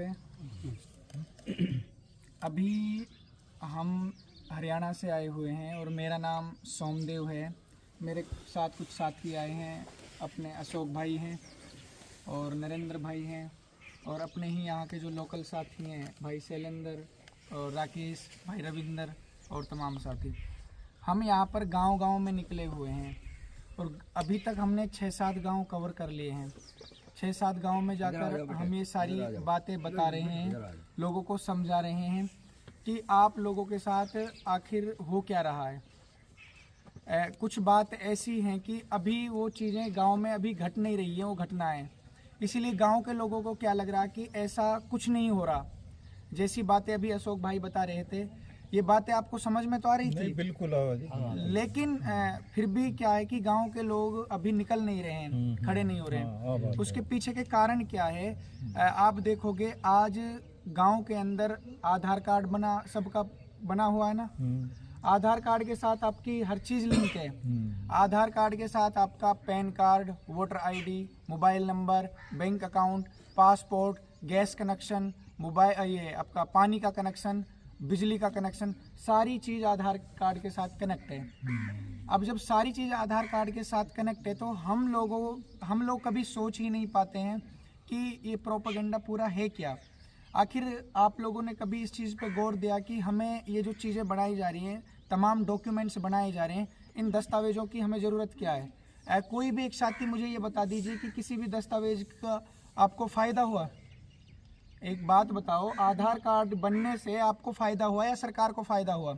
नमस्ते। अभी हम हरियाणा से आए हुए हैं और मेरा नाम सोमदेव है। मेरे साथ कुछ साथी आए हैं, अपने अशोक भाई हैं और नरेंद्र भाई हैं और अपने ही यहाँ के जो लोकल साथी हैं भाई शैलेंद्र और राकेश, भाई रविंदर और तमाम साथी। हम यहाँ पर गांव-गांव में निकले हुए हैं और अभी तक हमने 6-7 गांव कवर कर लिए हैं। 6-7 गांव में जाकर हम ये सारी बातें बता रहे हैं, लोगों को समझा रहे हैं कि आप लोगों के साथ आखिर हो क्या रहा है। कुछ बात ऐसी हैं कि अभी वो चीज़ें गांव में अभी घट नहीं रही हैं, वो घटनाएं। इसीलिए गांव के लोगों को क्या लग रहा है कि ऐसा कुछ नहीं हो रहा। जैसी बातें अभी अशोक भाई बता रहे थे, ये बातें आपको समझ में तो आ रही थी? बिल्कुल। लेकिन फिर भी क्या है कि गांव के लोग अभी निकल नहीं रहे हैं, खड़े नहीं हो रहे हैं। उसके पीछे के कारण क्या है? आप देखोगे आज गांव के अंदर आधार कार्ड सबका बना हुआ है ना। आधार कार्ड के साथ आपकी हर चीज़ लिंक है। आधार कार्ड के साथ आपका pan card, voter ID, mobile number, bank account, passport, gas connection, mobile ये आपका पानी का कनेक्शन, बिजली का कनेक्शन, सारी चीज़ आधार कार्ड के साथ कनेक्ट है। अब जब सारी चीज़ आधार कार्ड के साथ कनेक्ट है तो हम लोग कभी सोच ही नहीं पाते हैं कि ये प्रोपेगेंडा पूरा है क्या। आखिर आप लोगों ने कभी इस चीज़ पे गौर दिया कि हमें ये जो चीज़ें बनाई जा रही हैं, तमाम डॉक्यूमेंट्स बनाए जा रहे हैं, इन दस्तावेज़ों की हमें ज़रूरत क्या है? कोई भी एक साथी मुझे ये बता दीजिए कि किसी भी दस्तावेज का आपको फ़ायदा हुआ? एक बात बताओ, आधार कार्ड बनने से आपको फ़ायदा हुआ या सरकार को फ़ायदा हुआ?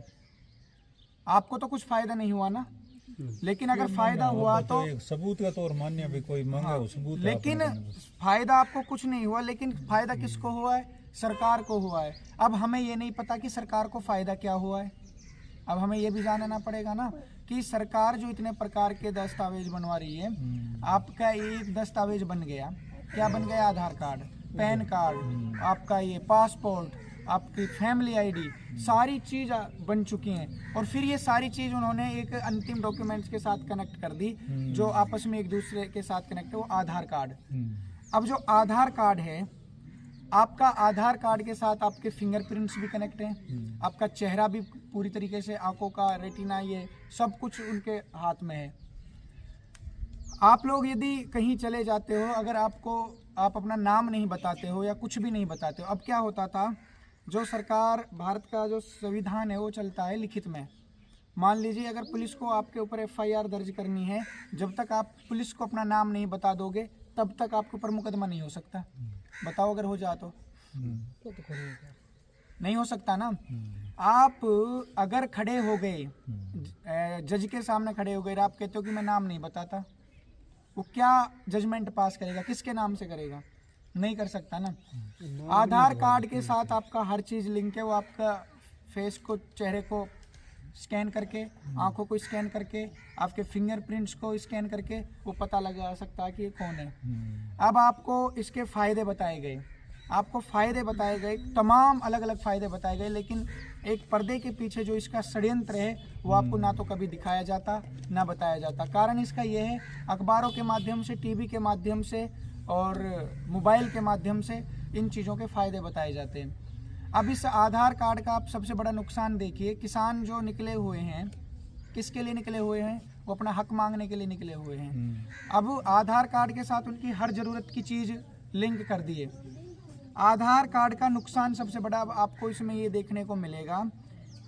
आपको तो कुछ फ़ायदा नहीं हुआ ना। लेकिन अगर फ़ायदा हुआ तो एक सबूत का तौर मान्य भी कोई मांगा हो सबूत। लेकिन फ़ायदा आपको कुछ नहीं हुआ, लेकिन फ़ायदा किसको हुआ है? सरकार को हुआ है। अब हमें ये नहीं पता कि सरकार को फ़ायदा क्या हुआ है। अब हमें ये भी जानना पड़ेगा ना कि सरकार जो इतने प्रकार के दस्तावेज बनवा रही है, आपका एक दस्तावेज बन गया, क्या बन गया? आधार कार्ड, पैन कार्ड, आपका ये पासपोर्ट, आपकी फैमिली आईडी, सारी चीज़ बन चुकी हैं। और फिर ये सारी चीज़ उन्होंने एक अंतिम डॉक्यूमेंट्स के साथ कनेक्ट कर दी, जो आपस में एक दूसरे के साथ कनेक्ट है, वो आधार कार्ड। अब जो आधार कार्ड है, आपका आधार कार्ड के साथ आपके फिंगरप्रिंट्स भी कनेक्ट हैं, आपका चेहरा भी पूरी तरीके से, आंखों का रेटिना, ये सब कुछ उनके हाथ में है। आप लोग यदि कहीं चले जाते हो, अगर आप अपना नाम नहीं बताते हो या कुछ भी नहीं बताते हो, अब क्या होता था, जो सरकार भारत का जो संविधान है वो चलता है लिखित में। मान लीजिए अगर पुलिस को आपके ऊपर FIR दर्ज करनी है, जब तक आप पुलिस को अपना नाम नहीं बता दोगे तब तक आपके ऊपर मुकदमा नहीं हो सकता। बताओ अगर हो जाए तो नहीं हो सकता ना। आप अगर खड़े हो गए, जज के सामने खड़े हो गए, आप कहते हो कि मैं नाम नहीं बताता, वो क्या जजमेंट पास करेगा? किसके नाम से करेगा? नहीं कर सकता ना। आधार कार्ड के साथ आपका हर चीज़ लिंक है। वो आपका फेस को, चेहरे को स्कैन करके, आंखों को स्कैन करके, आपके फिंगरप्रिंट्स को स्कैन करके वो पता लगा सकता है कि ये कौन है। अब आपको इसके फ़ायदे बताए गए, तमाम अलग अलग फ़ायदे बताए गए, लेकिन एक पर्दे के पीछे जो इसका षड्यंत्र है वो आपको ना तो कभी दिखाया जाता ना बताया जाता। कारण इसका ये है, अखबारों के माध्यम से, टीवी के माध्यम से और मोबाइल के माध्यम से इन चीज़ों के फ़ायदे बताए जाते हैं। अब इस आधार कार्ड का आप सबसे बड़ा नुकसान देखिए, किसान जो निकले हुए हैं, किसके लिए निकले हुए हैं? वो अपना हक मांगने के लिए निकले हुए हैं। अब आधार कार्ड के साथ उनकी हर ज़रूरत की चीज़ लिंक कर दी है। आधार कार्ड का नुकसान सबसे बड़ा अब आपको इसमें ये देखने को मिलेगा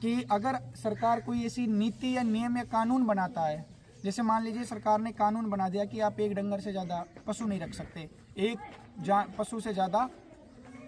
कि अगर सरकार कोई ऐसी नीति या नियम या कानून बनाता है, जैसे मान लीजिए सरकार ने कानून बना दिया कि आप एक डंगर से ज़्यादा पशु नहीं रख सकते, पशु से ज़्यादा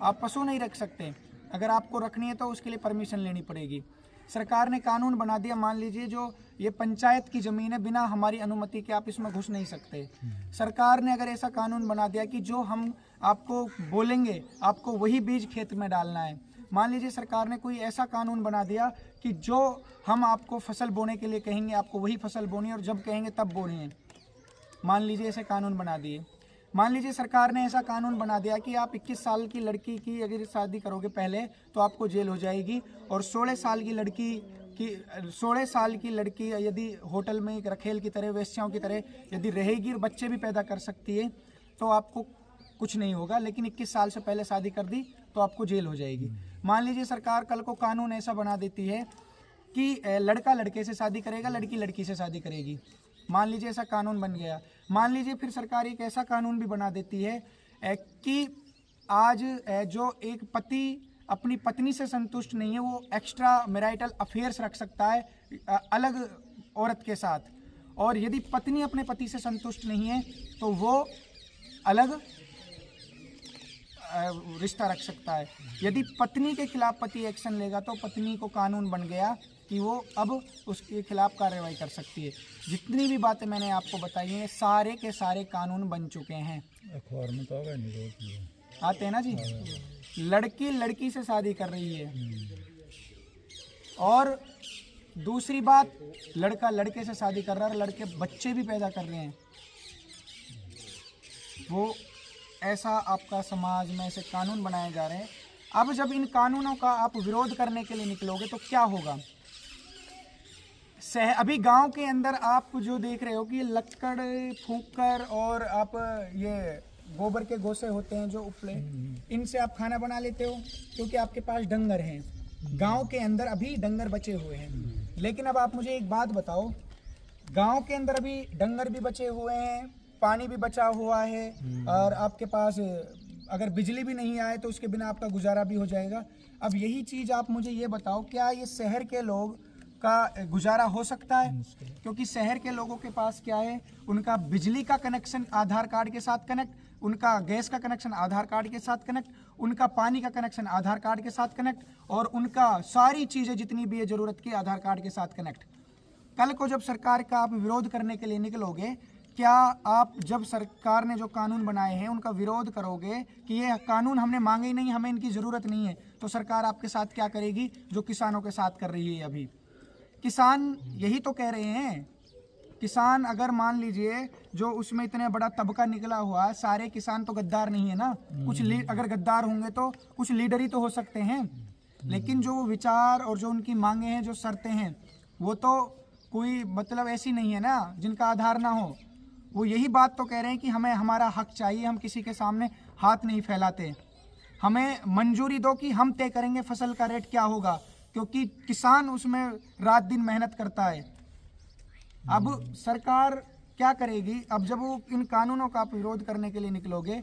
आप पशु नहीं रख सकते, अगर आपको रखनी है तो उसके लिए परमिशन लेनी पड़ेगी। सरकार ने कानून बना दिया, मान लीजिए जो ये पंचायत की ज़मीन है, बिना हमारी अनुमति के आप इसमें घुस नहीं सकते। सरकार ने अगर ऐसा कानून बना दिया कि जो हम आपको बोलेंगे आपको वही बीज खेत में डालना है। मान लीजिए सरकार ने कोई ऐसा कानून बना दिया कि जो हम आपको फसल बोने के लिए कहेंगे आपको वही फसल बोनी है और जब कहेंगे तब बोनी है। मान लीजिए ऐसे कानून बना दिए। मान लीजिए सरकार ने ऐसा कानून बना दिया कि आप 21 साल की लड़की की अगर शादी करोगे पहले तो आपको जेल हो जाएगी, और 16 साल की लड़की यदि होटल में एक रखेल की तरह, वेश्याओं की तरह यदि रहेगी और बच्चे भी पैदा कर सकती है तो आपको कुछ नहीं होगा। लेकिन 21 साल से पहले शादी कर दी तो आपको जेल हो जाएगी। मान लीजिए सरकार कल को कानून ऐसा बना देती है कि लड़का लड़के से शादी करेगा, लड़की लड़की से शादी करेगी, मान लीजिए ऐसा कानून बन गया। मान लीजिए फिर सरकार एक ऐसा कानून भी बना देती है कि आज जो एक पति अपनी पत्नी से संतुष्ट नहीं है वो एक्स्ट्रा मैरिटल अफेयर्स रख सकता है अलग औरत के साथ, और यदि पत्नी अपने पति से संतुष्ट नहीं है तो वो अलग रिश्ता रख सकता है। यदि पत्नी के खिलाफ पति एक्शन लेगा तो पत्नी को कानून बन गया कि वो अब उसके खिलाफ कार्रवाई कर सकती है। जितनी भी बातें मैंने आपको बताई हैं सारे के सारे कानून बन चुके हैं। अखबार में तो आगे नहीं रोक दिया। आते हैं ना जी। लड़की लड़की से शादी कर रही है, और दूसरी बात लड़का लड़के से शादी कर रहा है, लड़के बच्चे भी पैदा कर रहे हैं। वो ऐसा आपका समाज में ऐसे कानून बनाए जा रहे हैं। अब जब इन कानूनों का आप विरोध करने के लिए निकलोगे तो क्या होगा? अभी गांव के अंदर आप जो देख रहे हो कि लक्कड़ फूंक कर और आप ये गोबर के गोसे होते हैं जो उपले, इनसे आप खाना बना लेते हो क्योंकि आपके पास डंगर हैं। गांव के अंदर अभी डंगर बचे हुए हैं, लेकिन अब आप मुझे एक बात बताओ, गांव के अंदर अभी डंगर भी बचे हुए हैं, पानी भी बचा हुआ है, और आपके पास अगर बिजली भी नहीं आए तो उसके बिना आपका गुजारा भी हो जाएगा। अब यही चीज़ आप मुझे ये बताओ, क्या ये शहर के लोग का गुजारा हो सकता है? क्योंकि शहर के लोगों के पास क्या है, उनका बिजली का कनेक्शन आधार कार्ड के साथ कनेक्ट, उनका गैस का कनेक्शन आधार कार्ड के साथ कनेक्ट, उनका पानी का कनेक्शन आधार कार्ड के साथ कनेक्ट, और उनका सारी चीज़ें जितनी भी है ज़रूरत की आधार कार्ड के साथ कनेक्ट। कल को जब सरकार का आप विरोध करने के लिए निकलोगे, क्या आप जब सरकार ने जो कानून बनाए हैं उनका विरोध करोगे कि ये कानून हमने मांगे ही नहीं, हमें इनकी ज़रूरत नहीं है, तो सरकार आपके साथ क्या करेगी? जो किसानों के साथ कर रही है अभी। किसान यही तो कह रहे हैं, किसान अगर मान लीजिए जो उसमें इतने बड़ा तबका निकला हुआ, सारे किसान तो गद्दार नहीं है ना, कुछ अगर गद्दार होंगे तो कुछ लीडर ही तो हो सकते हैं, लेकिन जो विचार और जो उनकी मांगे हैं, जो शर्तें हैं, वो तो कोई मतलब ऐसी नहीं है ना जिनका आधार ना हो। वो यही बात तो कह रहे हैं कि हमें हमारा हक चाहिए, हम किसी के सामने हाथ नहीं फैलाते, हमें मंजूरी दो कि हम तय करेंगे फसल का रेट क्या होगा, क्योंकि किसान उसमें रात दिन मेहनत करता है। अब सरकार क्या करेगी? अब जब वो इन कानूनों का आप विरोध करने के लिए निकलोगे,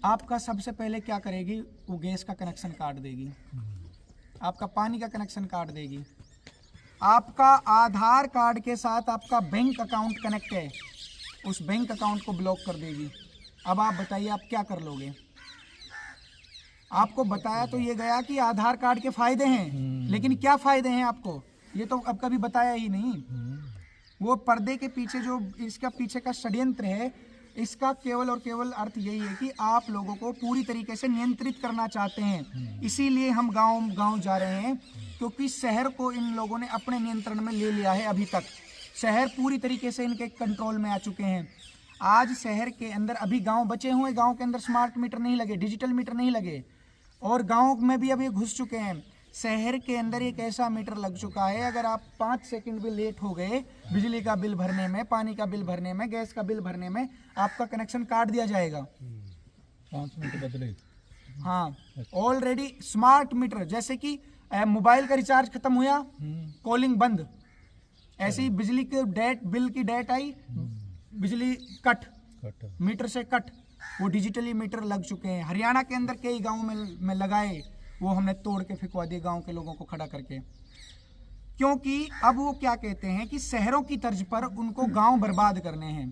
आपका सबसे पहले क्या करेगी? वो गैस का कनेक्शन काट देगी, आपका पानी का कनेक्शन काट देगी, आपका आधार कार्ड के साथ आपका बैंक अकाउंट कनेक्ट है, उस बैंक अकाउंट को ब्लॉक कर देगी। अब आप बताइए आप क्या कर लोगे? आपको बताया तो ये गया कि आधार कार्ड के फायदे हैं, लेकिन क्या फायदे हैं आपको ये तो अब कभी बताया ही नहीं। वो पर्दे के पीछे जो इसका पीछे का षड्यंत्र है, इसका केवल और केवल अर्थ यही है कि आप लोगों को पूरी तरीके से नियंत्रित करना चाहते हैं। इसीलिए हम गांव जा रहे हैं, क्योंकि शहर को इन लोगों ने अपने नियंत्रण में ले लिया है। अभी तक शहर पूरी तरीके से इनके कंट्रोल में आ चुके हैं। आज शहर के अंदर अभी गांव बचे हुए, गांव के अंदर स्मार्ट मीटर नहीं लगे, डिजिटल मीटर नहीं लगे, और गांव में भी अभी घुस चुके हैं। शहर के अंदर एक ऐसा मीटर लग चुका है, अगर आप 5 सेकंड भी लेट हो गए बिजली का बिल भरने में, पानी का बिल भरने में, गैस का बिल भरने में, आपका कनेक्शन काट दिया जाएगा। 5 मिनट बदले। हाँ, ऑलरेडी स्मार्ट मीटर, जैसे कि मोबाइल का रिचार्ज खत्म हुआ, कॉलिंग बंद, ऐसे ही बिजली के बिल की डेट आई, बिजली कट, मीटर से कट, वो डिजिटली मीटर लग चुके हैं। हरियाणा के अंदर कई गाँव में लगाए, वो हमने तोड़ के फिकवा दिए गांव के लोगों को खड़ा करके, क्योंकि अब वो क्या कहते हैं कि शहरों की तर्ज पर उनको गांव बर्बाद करने हैं,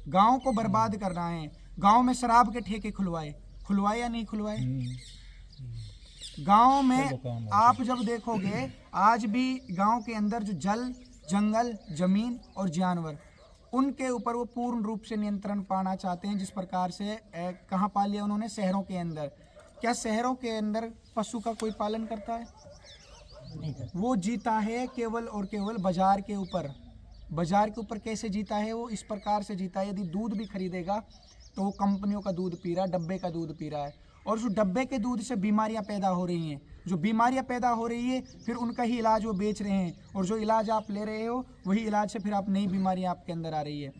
गांव को बर्बाद करना है। गांव में शराब के ठेके खुलवाए या नहीं खुलवाए? गांव में आप जब देखोगे, आज भी गांव के अंदर जो जल, जंगल, जमीन और जानवर, उनके ऊपर वो पूर्ण रूप से नियंत्रण पाना चाहते हैं। जिस प्रकार से कहाँ पा लिया उन्होंने? शहरों के अंदर। क्या शहरों के अंदर पशु का कोई पालन करता है? नहीं। वो जीता है केवल और केवल बाजार के ऊपर। बाजार के ऊपर कैसे जीता है? वो इस प्रकार से जीता है, यदि दूध भी खरीदेगा तो वो कंपनियों का दूध पी रहा है, डब्बे का दूध पी रहा है, और उस डब्बे के दूध से बीमारियां पैदा हो रही हैं। जो बीमारियां पैदा हो रही है, फिर उनका ही इलाज वो बेच रहे हैं, और जो इलाज आप ले रहे हो वही इलाज से फिर आप नई बीमारियां आपके अंदर आ रही है।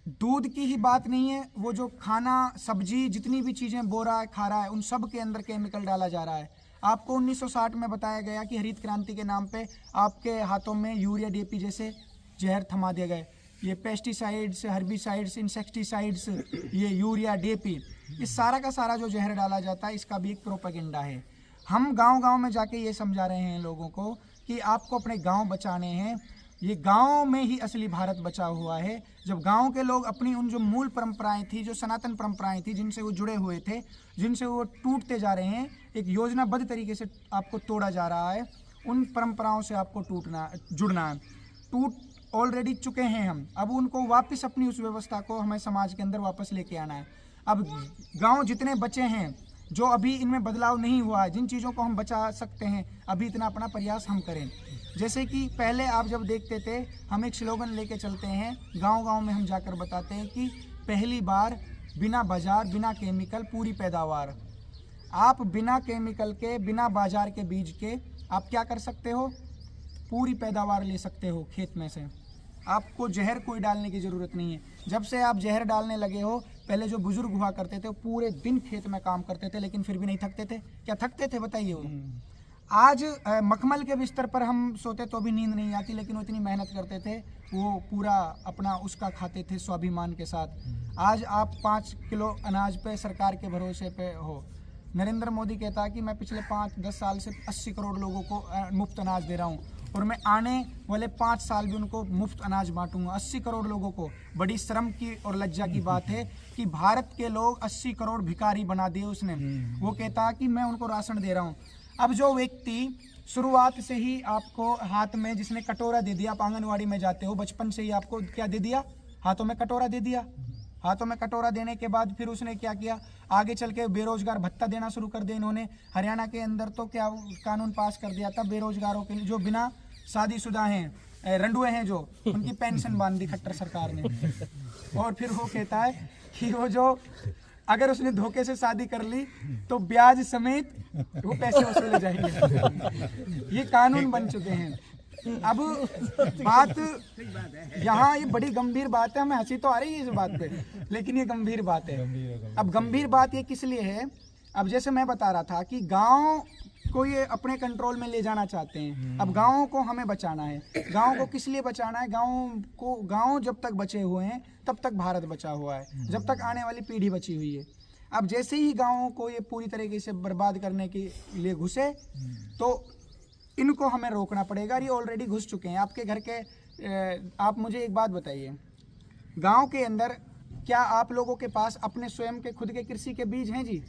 दूध की ही बात नहीं है, वो जो खाना सब्जी जितनी भी चीज़ें बो रहा है खा रहा है उन सब के अंदर केमिकल डाला जा रहा है। आपको 1960 में बताया गया कि हरित क्रांति के नाम पे आपके हाथों में यूरिया डीएपी जैसे जहर थमा दिए गए। ये पेस्टिसाइड्स, हर्बिसाइड्स, इंसेक्टिसाइड्स, ये यूरिया डीएपी, इस सारा का सारा जो जहर डाला जाता है इसका भी एक प्रोपेगेंडा है। हम गांव-गांव में जाके ये समझा रहे हैं लोगों को कि आपको अपने गांव बचाने हैं। ये गांव में ही असली भारत बचा हुआ है। जब गांव के लोग अपनी उन जो मूल परंपराएं थी, जो सनातन परंपराएं थी, जिनसे वो जुड़े हुए थे, जिनसे वो टूटते जा रहे हैं, एक योजनाबद्ध तरीके से आपको तोड़ा जा रहा है। उन परंपराओं से आपको जुड़ना है। टूट ऑलरेडी चुके हैं हम, अब उनको वापस अपनी उस व्यवस्था को हमें समाज के अंदर वापस लेके आना है। अब गाँव जितने बचे हैं, जो अभी इनमें बदलाव नहीं हुआ है, जिन चीज़ों को हम बचा सकते हैं, अभी इतना अपना प्रयास हम करें। जैसे कि पहले आप जब देखते थे, हम एक स्लोगन लेके चलते हैं, गांव-गांव में हम जाकर बताते हैं कि पहली बार बिना बाजार, बिना केमिकल, पूरी पैदावार। आप बिना केमिकल के, बिना बाजार के बीज के आप क्या कर सकते हो? पूरी पैदावार ले सकते हो खेत में से। आपको जहर कोई डालने की ज़रूरत नहीं है। जब से आप जहर डालने लगे हो, पहले जो बुजुर्ग हुआ करते थे वो पूरे दिन खेत में काम करते थे लेकिन फिर भी नहीं थकते थे। क्या थकते थे बताइए? वो आज मखमल के बिस्तर पर हम सोते तो भी नींद नहीं आती, लेकिन वो इतनी मेहनत करते थे, वो पूरा अपना उसका खाते थे स्वाभिमान के साथ। आज आप 5 किलो अनाज पे सरकार के भरोसे पे हो। नरेंद्र मोदी कहता है कि मैं पिछले 5-10 साल से 80 करोड़ लोगों को मुफ्त अनाज दे रहा हूँ और मैं आने वाले 5 साल भी उनको मुफ्त अनाज बांटूंगा। 80 करोड़ लोगों को। बड़ी शर्म की और लज्जा की बात है कि भारत के लोग 80 करोड़ भिखारी बना दिए उसने। वो कहता है कि मैं उनको राशन दे रहा हूँ। अब जो व्यक्ति शुरुआत से ही आपको हाथ में जिसने कटोरा दे दिया, आप आंगनवाड़ी में जाते हो, बचपन से ही आपको क्या दे दिया? हाथों में कटोरा दे दिया। हाथों में कटोरा देने के बाद फिर उसने क्या किया? आगे चल के बेरोजगार भत्ता देना शुरू कर दिया इन्होंने। हरियाणा के अंदर तो क्या कानून पास कर दिया था बेरोजगारों के लिए, जो बिना शादीशुदा हैं, रंडुए हैं, जो उनकी पेंशन बांध दी खट्टर सरकार ने। और फिर वो कहता है कि वो जो अगर उसने धोखे से शादी कर ली तो ब्याज समेत वो पैसे वसूले जाएंगे। ये कानून बन चुके हैं। अब बात यहाँ ये बड़ी गंभीर बात है, हमें हंसी तो आ रही है इस बात पे, लेकिन ये गंभीर बात है। अब गंभीर बात ये किस लिए है? अब जैसे मैं बता रहा था कि गांव को ये अपने कंट्रोल में ले जाना चाहते हैं। अब गाँव को हमें बचाना है। गाँव को किस लिए बचाना है? गाँव जब तक बचे हुए हैं तब तक भारत बचा हुआ है, जब तक आने वाली पीढ़ी बची हुई है। अब जैसे ही गाँव को ये पूरी तरीके से बर्बाद करने के लिए घुसे तो इनको हमें रोकना पड़ेगा। ये ऑलरेडी घुस चुके हैं आपके घर के। आप मुझे एक बात बताइए, गांव के अंदर क्या आप लोगों के पास अपने स्वयं के खुद के कृषि के बीज हैं जी?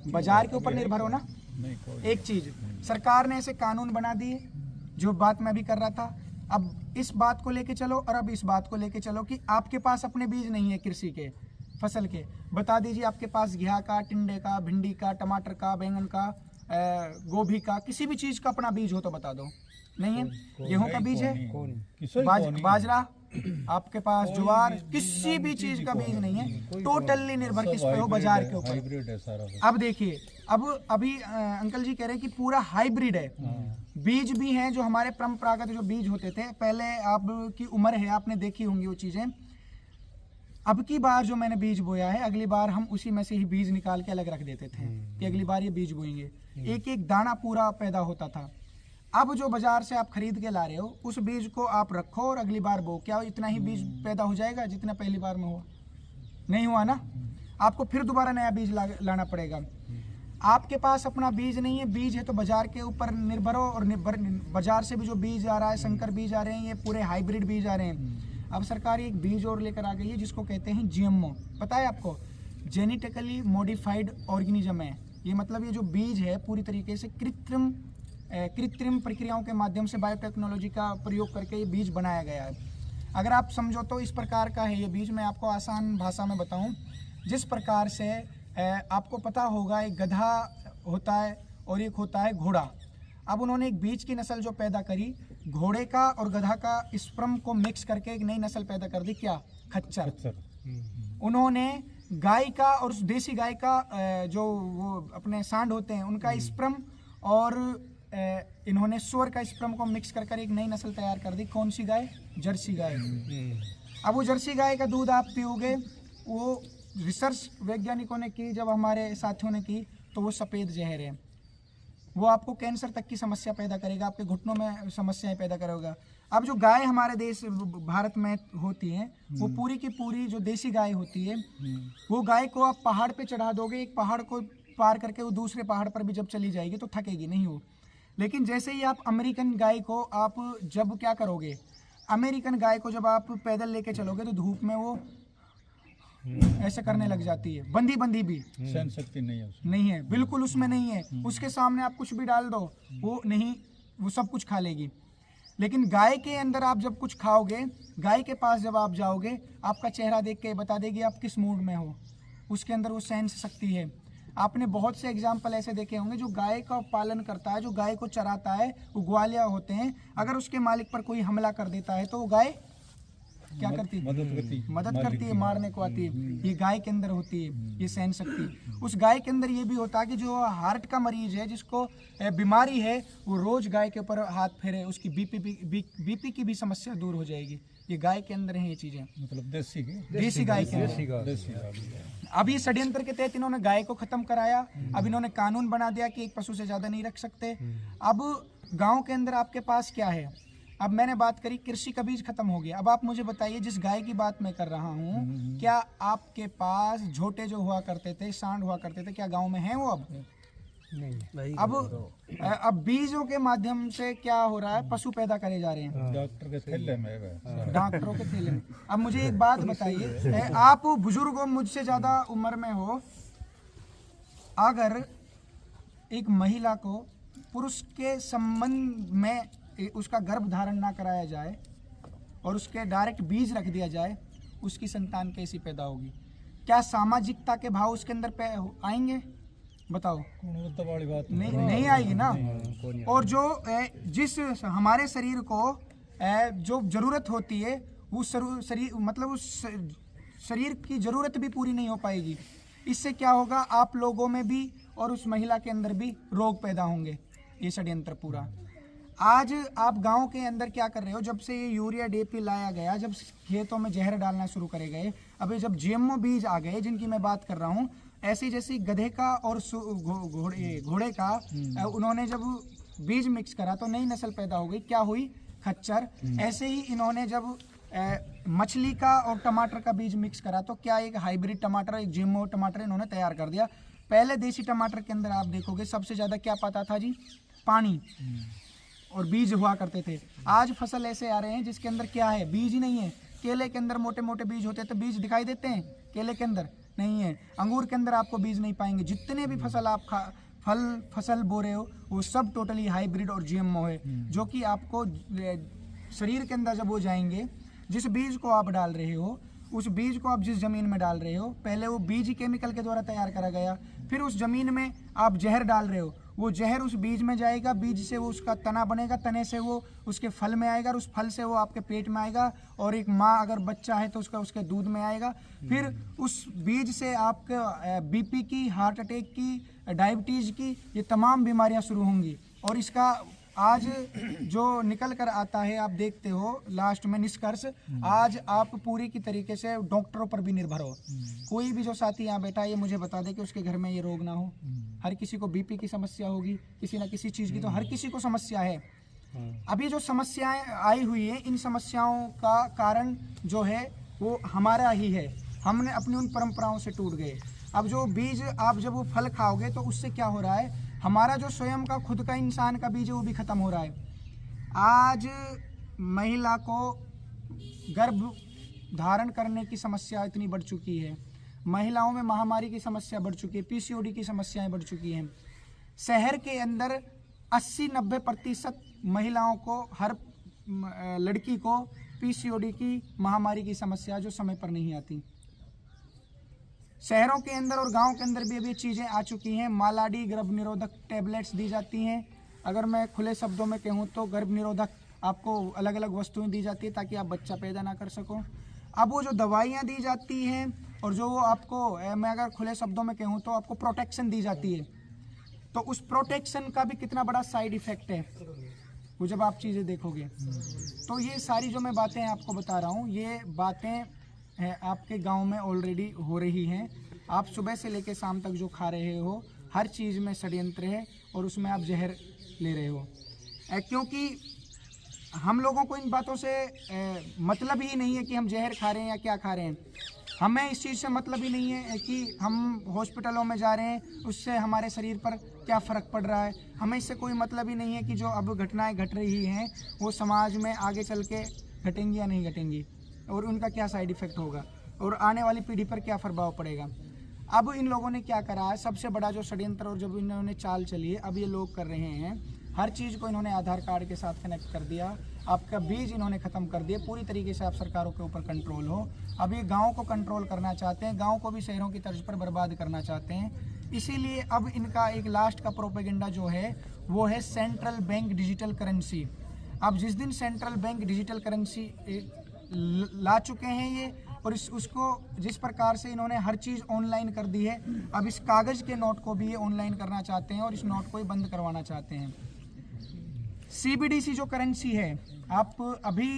बाजार के ऊपर निर्भर हो ना। एक चीज सरकार ने ऐसे कानून बना दिए, जो बात मैं भी कर रहा था। अब इस बात को लेके चलो और अब इस बात को लेके चलो कि आपके पास अपने बीज नहीं है कृषि के, फसल के। बता दीजिए आपके पास घिया का, टिंडे का, भिंडी का, टमाटर का, बैंगन का, गोभी का, किसी भी चीज का अपना बीज हो तो बता दो। नहीं है? गेहूं का बीज है, बाजरा, आपके पास ज्वार, किसी भी चीज का बीज नहीं है। टोटली निर्भर किस पे हो? बाजार के ऊपर। अब देखिए, अब अभी अंकल जी कह रहे हैं कि पूरा हाइब्रिड है। बीज भी हैं जो हमारे परंपरागत जो बीज होते थे, पहले आपकी उम्र है, आपने देखी होंगी वो चीजें। अब की बार जो मैंने बीज बोया है, अगली बार हम उसी में से ही बीज निकाल के अलग रख देते थे कि अगली बार ये बीज बोएंगे। एक एक दाना पूरा पैदा होता था। अब जो बाजार से आप खरीद के ला रहे हो, उस बीज को आप रखो और अगली बार बो। क्या इतना ही बीज पैदा हो जाएगा जितना पहली बार में हुआ? नहीं हुआ ना। आपको फिर दोबारा नया बीज लाना पड़ेगा। आपके पास अपना बीज नहीं है, बीज है तो बाजार के ऊपर निर्भर हो। और बाजार से भी जो बीज आ रहा है, संकर बीज आ रहे हैं, ये पूरे हाइब्रिड बीज आ रहे हैं। अब सरकार एक बीज और लेकर आ गई है जिसको कहते हैं GMO। पता है आपको? जेनेटिकली मॉडिफाइड ऑर्गेनिज्म है ये। मतलब ये जो बीज है पूरी तरीके से कृत्रिम प्रक्रियाओं के माध्यम से, बायोटेक्नोलॉजी का प्रयोग करके ये बीज बनाया गया है। अगर आप समझो तो इस प्रकार का है ये बीज। मैं आपको आसान भाषा में बताऊं, जिस प्रकार से आपको पता होगा एक गधा होता है और एक होता है घोड़ा। अब उन्होंने एक बीज की नस्ल जो पैदा करी, घोड़े का और गधा का स्पर्म को मिक्स करके एक नई नस्ल पैदा कर दी। क्या? खच्चर। उन्होंने गाय का और देसी गाय का जो वो अपने सांड होते हैं उनका स्पर्म और इन्होंने सुअर का स्पर्म को मिक्स कर एक नई नस्ल तैयार कर दी। कौन सी गाय? जर्सी गाय। अब वो जर्सी गाय का दूध आप पियोगे, वो रिसर्च वैज्ञानिकों ने की, जब हमारे साथियों ने की, तो वो सफ़ेद जहर है। वो आपको कैंसर तक की समस्या पैदा करेगा, आपके घुटनों में समस्याएं पैदा करेगा। अब जो गाय हमारे देश भारत में होती है, वो पूरी की पूरी जो देसी गाय होती है, वो गाय को आप पहाड़ पे चढ़ा दोगे, एक पहाड़ को पार करके वो दूसरे पहाड़ पर भी जब चली जाएगी तो थकेगी नहीं वो। लेकिन जैसे ही आप अमेरिकन गाय को आप जब क्या करोगे, अमेरिकन गाय को जब आप पैदल लेके चलोगे तो धूप में वो ऐसे करने लग जाती है, बंधी बंधी भी सहन शक्ति नहीं है उसमें। नहीं है, बिल्कुल उसमें नहीं है। उसके सामने आप कुछ भी डाल दो वो नहीं, वो सब कुछ खा लेगी। लेकिन गाय के अंदर आप जब कुछ खाओगे, गाय के पास जब आप जाओगे, आपका चेहरा देख के बता देगी आप किस मूड में हो, उसके अंदर वो सहन शक्ति है। आपने बहुत से एग्जाम्पल ऐसे देखे होंगे, जो गाय का पालन करता है, जो गाय को चराता है, वो ग्वालिया होते हैं, अगर उसके मालिक पर कोई हमला कर देता है तो वो गाय क्या करती है, मदद करती है, मारने को आती है। ये गाय के अंदर होती है ये सहन शक्ति। उस गाय के अंदर ये भी होता है कि जो हार्ट का मरीज है, जिसको बीमारी है, वो रोज गाय के ऊपर हाथ फेरे, उसकी बीपी की भी समस्या दूर हो जाएगी। ये गाय के अंदर है ये चीजें, मतलब देसी गाय के अंदर। अब ये षड्यंत्र के तहत इन्होंने गाय को खत्म कराया। अब इन्होंने कानून बना दिया कि एक पशु से ज्यादा नहीं रख सकते। अब गांव के अंदर आपके पास क्या है, अब मैंने बात करी कृषि का बीज खत्म हो गया। अब आप मुझे बताइए, जिस गाय की बात मैं कर रहा हूँ, क्या आपके पास झोटे जो हुआ करते थे, सांड हुआ करते थे, क्या गांव में हैं वो अब? नहीं। अब बीजों के माध्यम से क्या हो रहा है, पशु पैदा करे जा रहे हैं डॉक्टर के थैले में, डॉक्टरों के थैले में। अब मुझे एक बात बताइए, आप बुजुर्ग हो, मुझसे ज्यादा उम्र में हो, अगर एक महिला को पुरुष के संबंध में उसका गर्भ धारण ना कराया जाए और उसके डायरेक्ट बीज रख दिया जाए, उसकी संतान कैसी पैदा होगी? क्या सामाजिकता के भाव उसके अंदर आएंगे? बताओ। वाली बात नहीं आएगी ना। और जो जिस हमारे शरीर को जो जरूरत होती है, वो शरीर मतलब उस शरीर की जरूरत भी पूरी नहीं हो पाएगी। इससे क्या होगा, आप लोगों में भी और उस महिला के अंदर भी रोग पैदा होंगे। ये षड्यंत्र पूरा। आज आप गांव के अंदर क्या कर रहे हो, जब से ये यूरिया DAP लाया गया, जब खेतों में जहर डालना शुरू करे गए, अभी जब GMO बीज आ गए जिनकी मैं बात कर रहा हूँ, ऐसी जैसी गधे का और घोड़े का उन्होंने जब बीज मिक्स करा तो नई नस्ल पैदा हो गई। क्या हुई? खच्चर। ऐसे ही इन्होंने जब मछली का और टमाटर का बीज मिक्स करा तो क्या एक हाइब्रिड टमाटर, एक GMO टमाटर इन्होंने तैयार कर दिया। पहले देसी टमाटर के अंदर आप देखोगे सबसे ज़्यादा क्या पाता था जी? पानी और बीज हुआ करते थे। आज फसल ऐसे आ रहे हैं जिसके अंदर क्या है? बीज ही नहीं है। केले के अंदर मोटे मोटे बीज होते तो बीज दिखाई देते हैं, केले के अंदर नहीं है। अंगूर के अंदर आपको बीज नहीं पाएंगे। जितने भी फसल आप फसल बो रहे हो, वो सब टोटली हाइब्रिड और GMO है, जो कि आपको शरीर के अंदर जब वो जाएंगे, जिस बीज को आप डाल रहे हो, उस बीज को आप जिस ज़मीन में डाल रहे हो, पहले वो बीज ही केमिकल के द्वारा तैयार करा गया, फिर उस ज़मीन में आप जहर डाल रहे हो, वो जहर उस बीज में जाएगा, बीज से वो उसका तना बनेगा, तने से वो उसके फल में आएगा और उस फल से वो आपके पेट में आएगा, और एक माँ अगर बच्चा है तो उसका उसके दूध में आएगा। फिर उस बीज से आपके BP की, हार्ट अटैक की, डायबिटीज़ की, ये तमाम बीमारियाँ शुरू होंगी। और इसका आज जो निकल कर आता है, आप देखते हो लास्ट में निष्कर्ष, आज आप पूरी की तरीके से डॉक्टरों पर भी निर्भर हो। कोई भी जो साथी यहाँ बैठा है, ये मुझे बता दे कि उसके घर में ये रोग ना हो। हर किसी को BP की समस्या होगी, किसी ना किसी चीज़ की, तो हर किसी को समस्या है। अभी जो समस्याएं आई हुई है, इन समस्याओं का कारण जो है वो हमारा ही है। हमने अपनी उन परंपराओं से टूट गए। अब जो बीज आप जब वो फल खाओगे तो उससे क्या हो रहा है, हमारा जो स्वयं का खुद का इंसान का बीज है वो भी खत्म हो रहा है। आज महिला को गर्भ धारण करने की समस्या इतनी बढ़ चुकी है, महिलाओं में महामारी की समस्या बढ़ चुकी है, PCOD की समस्याएं बढ़ चुकी हैं। शहर के अंदर 80-90% महिलाओं को, हर लड़की को PCOD की महामारी की समस्या जो समय पर नहीं आती। शहरों के अंदर और गांव के अंदर भी अभी चीज़ें आ चुकी हैं। मालाडी गर्भ निरोधक टैबलेट्स दी जाती हैं। अगर मैं खुले शब्दों में कहूँ तो गर्भ निरोधक आपको अलग अलग वस्तुएं दी जाती है ताकि आप बच्चा पैदा ना कर सको। अब वो जो दवाइयाँ दी जाती हैं और जो वो आपको, मैं अगर खुले शब्दों में कहूँ तो आपको प्रोटेक्शन दी जाती है, तो उस प्रोटेक्शन का भी कितना बड़ा साइड इफ़ेक्ट है। वो जब आप चीज़ें देखोगे। तो ये सारी जो मैं बातें आपको बता रहा हूँ, ये बातें आपके गांव में ऑलरेडी हो रही हैं। आप सुबह से लेकर शाम तक जो खा रहे हो, हर चीज़ में षड्यंत्र है और उसमें आप जहर ले रहे हो। क्योंकि हम लोगों को इन बातों से मतलब ही नहीं है कि हम जहर खा रहे हैं या क्या खा रहे हैं। हमें इस चीज़ से मतलब ही नहीं है कि हम हॉस्पिटलों में जा रहे हैं, उससे हमारे शरीर पर क्या फ़र्क पड़ रहा है। हमें इससे कोई मतलब ही नहीं है कि जो अब घटनाएं घट रही हैं वो समाज में आगे चल के घटेंगी या नहीं घटेंगी, और उनका क्या साइड इफ़ेक्ट होगा और आने वाली पीढ़ी पर क्या प्रभाव पड़ेगा। अब इन लोगों ने क्या करा है, सबसे बड़ा जो षड्यंत्र और जब इन्होंने चाल चली है, अब ये लोग कर रहे हैं, हर चीज़ को इन्होंने आधार कार्ड के साथ कनेक्ट कर दिया। आपका बीज इन्होंने ख़त्म कर दिया, पूरी तरीके से आप सरकारों के ऊपर कंट्रोल हो। अब ये गाँव को कंट्रोल करना चाहते हैं, गाँव को भी शहरों की तर्ज पर बर्बाद करना चाहते हैं। इसीलिए अब इनका एक लास्ट का प्रोपेगेंडा जो है वो है सेंट्रल बैंक डिजिटल करेंसी। अब जिस दिन सेंट्रल बैंक डिजिटल करेंसी ला चुके हैं ये, और उसको जिस प्रकार से इन्होंने हर चीज़ ऑनलाइन कर दी है, अब इस कागज़ के नोट को भी ये ऑनलाइन करना चाहते हैं और इस नोट को ही बंद करवाना चाहते हैं। CBDC जो करेंसी है, आप अभी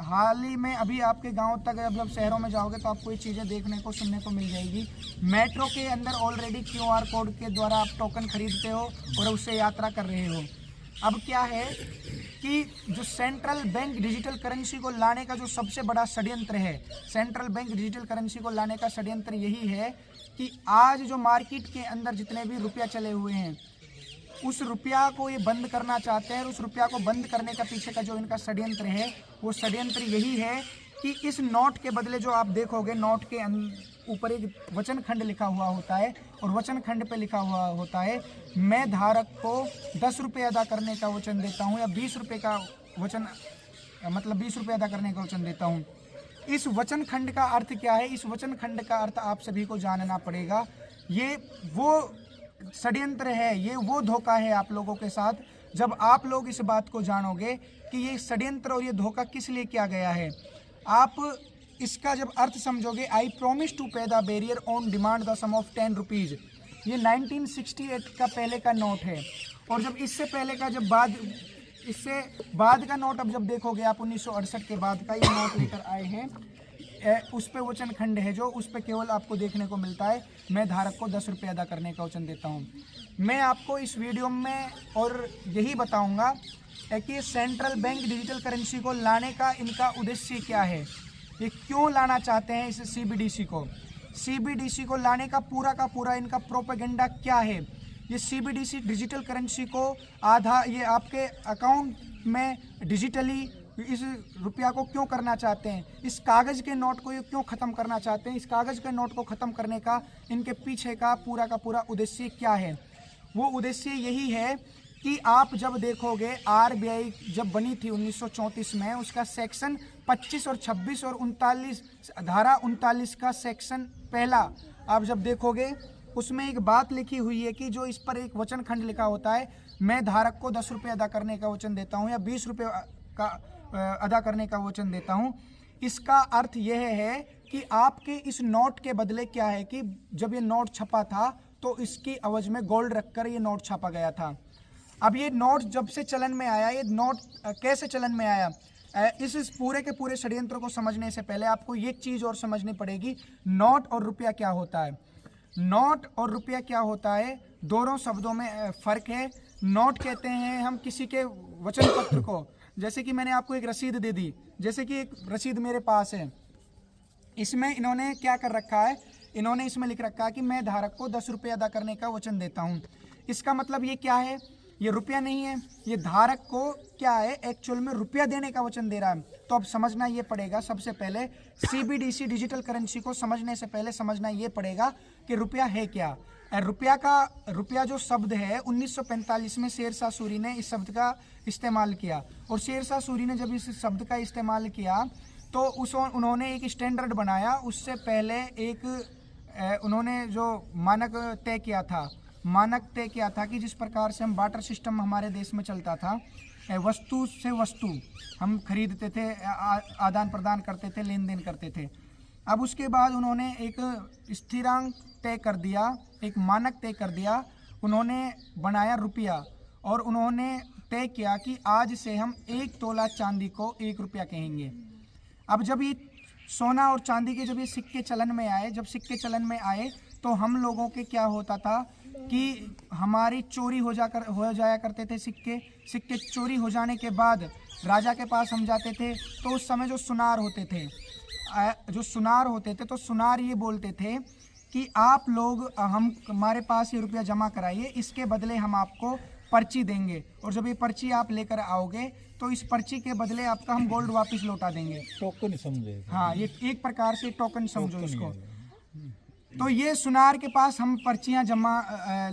हाल ही में अभी आपके गांव तक जब शहरों में जाओगे तो आपको ये चीज़ें देखने को सुनने को मिल जाएगी। मेट्रो के अंदर ऑलरेडी QR कोड के द्वारा आप टोकन खरीदते हो और उससे यात्रा कर रहे हो। अब क्या है कि जो सेंट्रल बैंक डिजिटल करेंसी को लाने का जो सबसे बड़ा षड्यंत्र है, सेंट्रल बैंक डिजिटल करेंसी को लाने का षड्यंत्र यही है कि आज जो मार्केट के अंदर जितने भी रुपया चले हुए हैं, उस रुपया को ये बंद करना चाहते हैं। और उस रुपया को बंद करने का पीछे का जो इनका षड्यंत्र है, वो षड्यंत्र यही है कि इस नोट के बदले जो आप देखोगे, नोट के ऊपर एक वचन खंड लिखा हुआ होता है और वचन खंड पे लिखा हुआ होता है, मैं धारक को 10 रुपये अदा करने का वचन देता हूँ, या 20 रुपये का वचन, मतलब 20 रुपये अदा करने का वचन देता हूँ। इस वचन खंड का अर्थ क्या है? इस वचन खंड का अर्थ आप सभी को जानना पड़ेगा। ये वो षड्यंत्र है, ये वो धोखा है आप लोगों के साथ। जब आप लोग इस बात को जानोगे कि ये षड्यंत्र और ये धोखा किस लिए किया गया है, आप इसका जब अर्थ समझोगे, I promise to pay the bearer on demand the sum of 10 rupees, ये 1968 का पहले का नोट है। और जब इससे पहले का इससे बाद का नोट अब जब देखोगे आप, 1968 के बाद का ये नोट लेकर आए हैं, उस पे वचन खंड है जो उस पे केवल आपको देखने को मिलता है, मैं धारक को 10 रुपये अदा करने का वचन देता हूँ। मैं आपको इस वीडियो में और यही बताऊँगा कि सेंट्रल बैंक डिजिटल करेंसी को लाने का इनका उद्देश्य क्या है, ये क्यों लाना चाहते हैं इस CBDC को लाने का पूरा इनका प्रोपेगेंडा क्या है। ये CBDC डिजिटल करेंसी को ये आपके अकाउंट में डिजिटली इस रुपया को क्यों करना चाहते हैं, इस कागज़ के नोट को ये क्यों ख़त्म करना चाहते हैं, इस कागज़ के नोट को ख़त्म करने का इनके पीछे का पूरा उद्देश्य क्या है। वो उद्देश्य यही है कि आप जब देखोगे, RBI जब बनी थी 1934 में, उसका सेक्शन 25 और 26 और 39, धारा 39 का सेक्शन पहला आप जब देखोगे, उसमें एक बात लिखी हुई है कि जो इस पर एक वचन खंड लिखा होता है, मैं धारक को 10 रुपये अदा करने का वचन देता हूँ या 20 रुपये का अदा करने का वचन देता हूँ। इसका अर्थ यह है कि आपके इस नोट के बदले क्या है कि जब ये नोट छपा था तो इसकी एवज में गोल्ड रखकर ये नोट छापा गया था। अब ये नोट जब से चलन में आया, ये नोट कैसे चलन में आया, इस पूरे के पूरे षड्यंत्र को समझने से पहले आपको ये चीज़ और समझनी पड़ेगी, नोट और रुपया क्या होता है। नोट और रुपया क्या होता है, दोनों शब्दों में फ़र्क है। नोट कहते हैं हम किसी के वचन पत्र को, जैसे कि मैंने आपको एक रसीद दे दी, जैसे कि एक रसीद मेरे पास है, इसमें इन्होंने क्या कर रखा है, इन्होंने इसमें लिख रखा है कि मैं धारक को 10 रुपये अदा करने का वचन देता हूँ। इसका मतलब ये क्या है, ये रुपया नहीं है, ये धारक को क्या है, एक्चुअल में रुपया देने का वचन दे रहा है। तो अब समझना ये पड़ेगा, सबसे पहले CBDC डिजिटल करेंसी को समझने से पहले समझना ये पड़ेगा कि रुपया है क्या। रुपया जो शब्द है, 1945 में शेरशाह सूरी ने इस शब्द का इस्तेमाल किया, और शेरशाह सूरी ने जब इस शब्द का इस्तेमाल किया तो उन्होंने एक स्टैंडर्ड बनाया। उससे पहले एक उन्होंने जो मानक तय किया था कि जिस प्रकार से हम बार्टर सिस्टम हमारे देश में चलता था, वस्तु से वस्तु हम खरीदते थे, आदान प्रदान करते थे, लेन देन करते थे। अब उसके बाद उन्होंने एक स्थिरांक तय कर दिया, एक मानक तय कर दिया, उन्होंने बनाया रुपया, और उन्होंने तय किया कि आज से हम 1 तोला चांदी को 1 रुपया कहेंगे। अब जब ये सोना और चांदी के जब ये सिक्के चलन में आए, जब सिक्के चलन में आए तो हम लोगों के क्या होता था कि हमारी चोरी हो जाया करते थे। सिक्के चोरी हो जाने के बाद राजा के पास हम जाते थे तो उस समय जो सुनार होते थे तो सुनार ये बोलते थे कि आप लोग हमारे पास ये रुपया जमा कराइए, इसके बदले हम आपको पर्ची देंगे, और जब ये पर्ची आप लेकर आओगे तो इस पर्ची के बदले आपका हम गोल्ड वापस लौटा देंगे। टोकन समझे। हाँ, ये एक प्रकार से टोकन समझो इसको। तो ये सुनार के पास हम पर्चियां जमा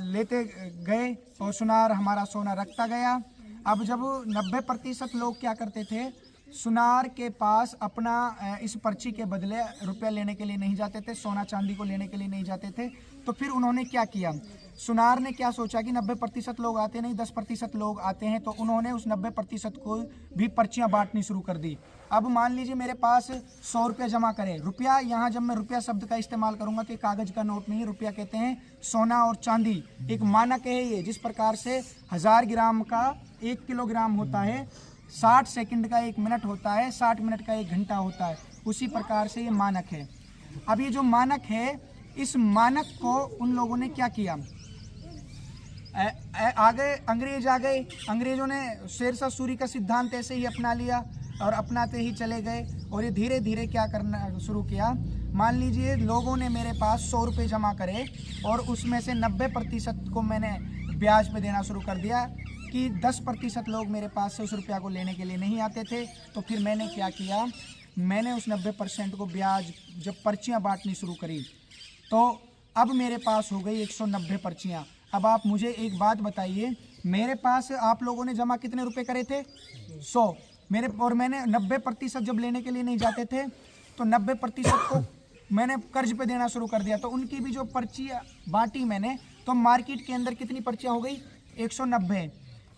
लेते गए और सुनार हमारा सोना रखता गया। अब जब 90% लोग क्या करते थे, सुनार के पास अपना इस पर्ची के बदले रुपया लेने के लिए नहीं जाते थे, सोना चांदी को लेने के लिए नहीं जाते थे। तो फिर उन्होंने क्या किया, सुनार ने क्या सोचा कि 90% लोग आते नहीं, 10% लोग आते हैं, तो उन्होंने उस 90% को भी पर्चियां बांटनी शुरू कर दी। अब मान लीजिए मेरे पास 100 रुपया जमा करें, रुपया, यहाँ जब मैं रुपया शब्द का इस्तेमाल करूंगा तो ये कागज का नोट नहीं है, रुपया कहते हैं सोना और चांदी, एक मानक है ये। जिस प्रकार से 1000 ग्राम का 1 किलोग्राम होता है, 60 सेकंड का 1 मिनट होता है, 60 मिनट का 1 घंटा होता है, उसी प्रकार से ये मानक है। अब ये जो मानक है, इस मानक को उन लोगों ने क्या किया, आगे अंग्रेज आ गए, अंग्रेजों ने शेरशाह सूरी का सिद्धांत ऐसे ही अपना लिया और अपनाते ही चले गए, और ये धीरे धीरे क्या करना शुरू किया। मान लीजिए लोगों ने मेरे पास 100 रुपये जमा करे और उसमें से 90% को मैंने ब्याज पे देना शुरू कर दिया कि 10% लोग मेरे पास से उस रुपया को लेने के लिए नहीं आते थे। तो फिर मैंने क्या किया, मैंने उस 90% को ब्याज जब पर्चियाँ बांटनी शुरू करी तो अब मेरे पास हो गई 190 पर्चियाँ। अब आप मुझे एक बात बताइए, मेरे पास आप लोगों ने जमा कितने रुपए करे थे, 100 मेरे, और मैंने 90% जब लेने के लिए नहीं जाते थे तो 90% को मैंने कर्ज पे देना शुरू कर दिया। तो उनकी भी जो पर्चियाँ बांटी मैंने, तो मार्केट के अंदर कितनी पर्चियाँ हो गई, 190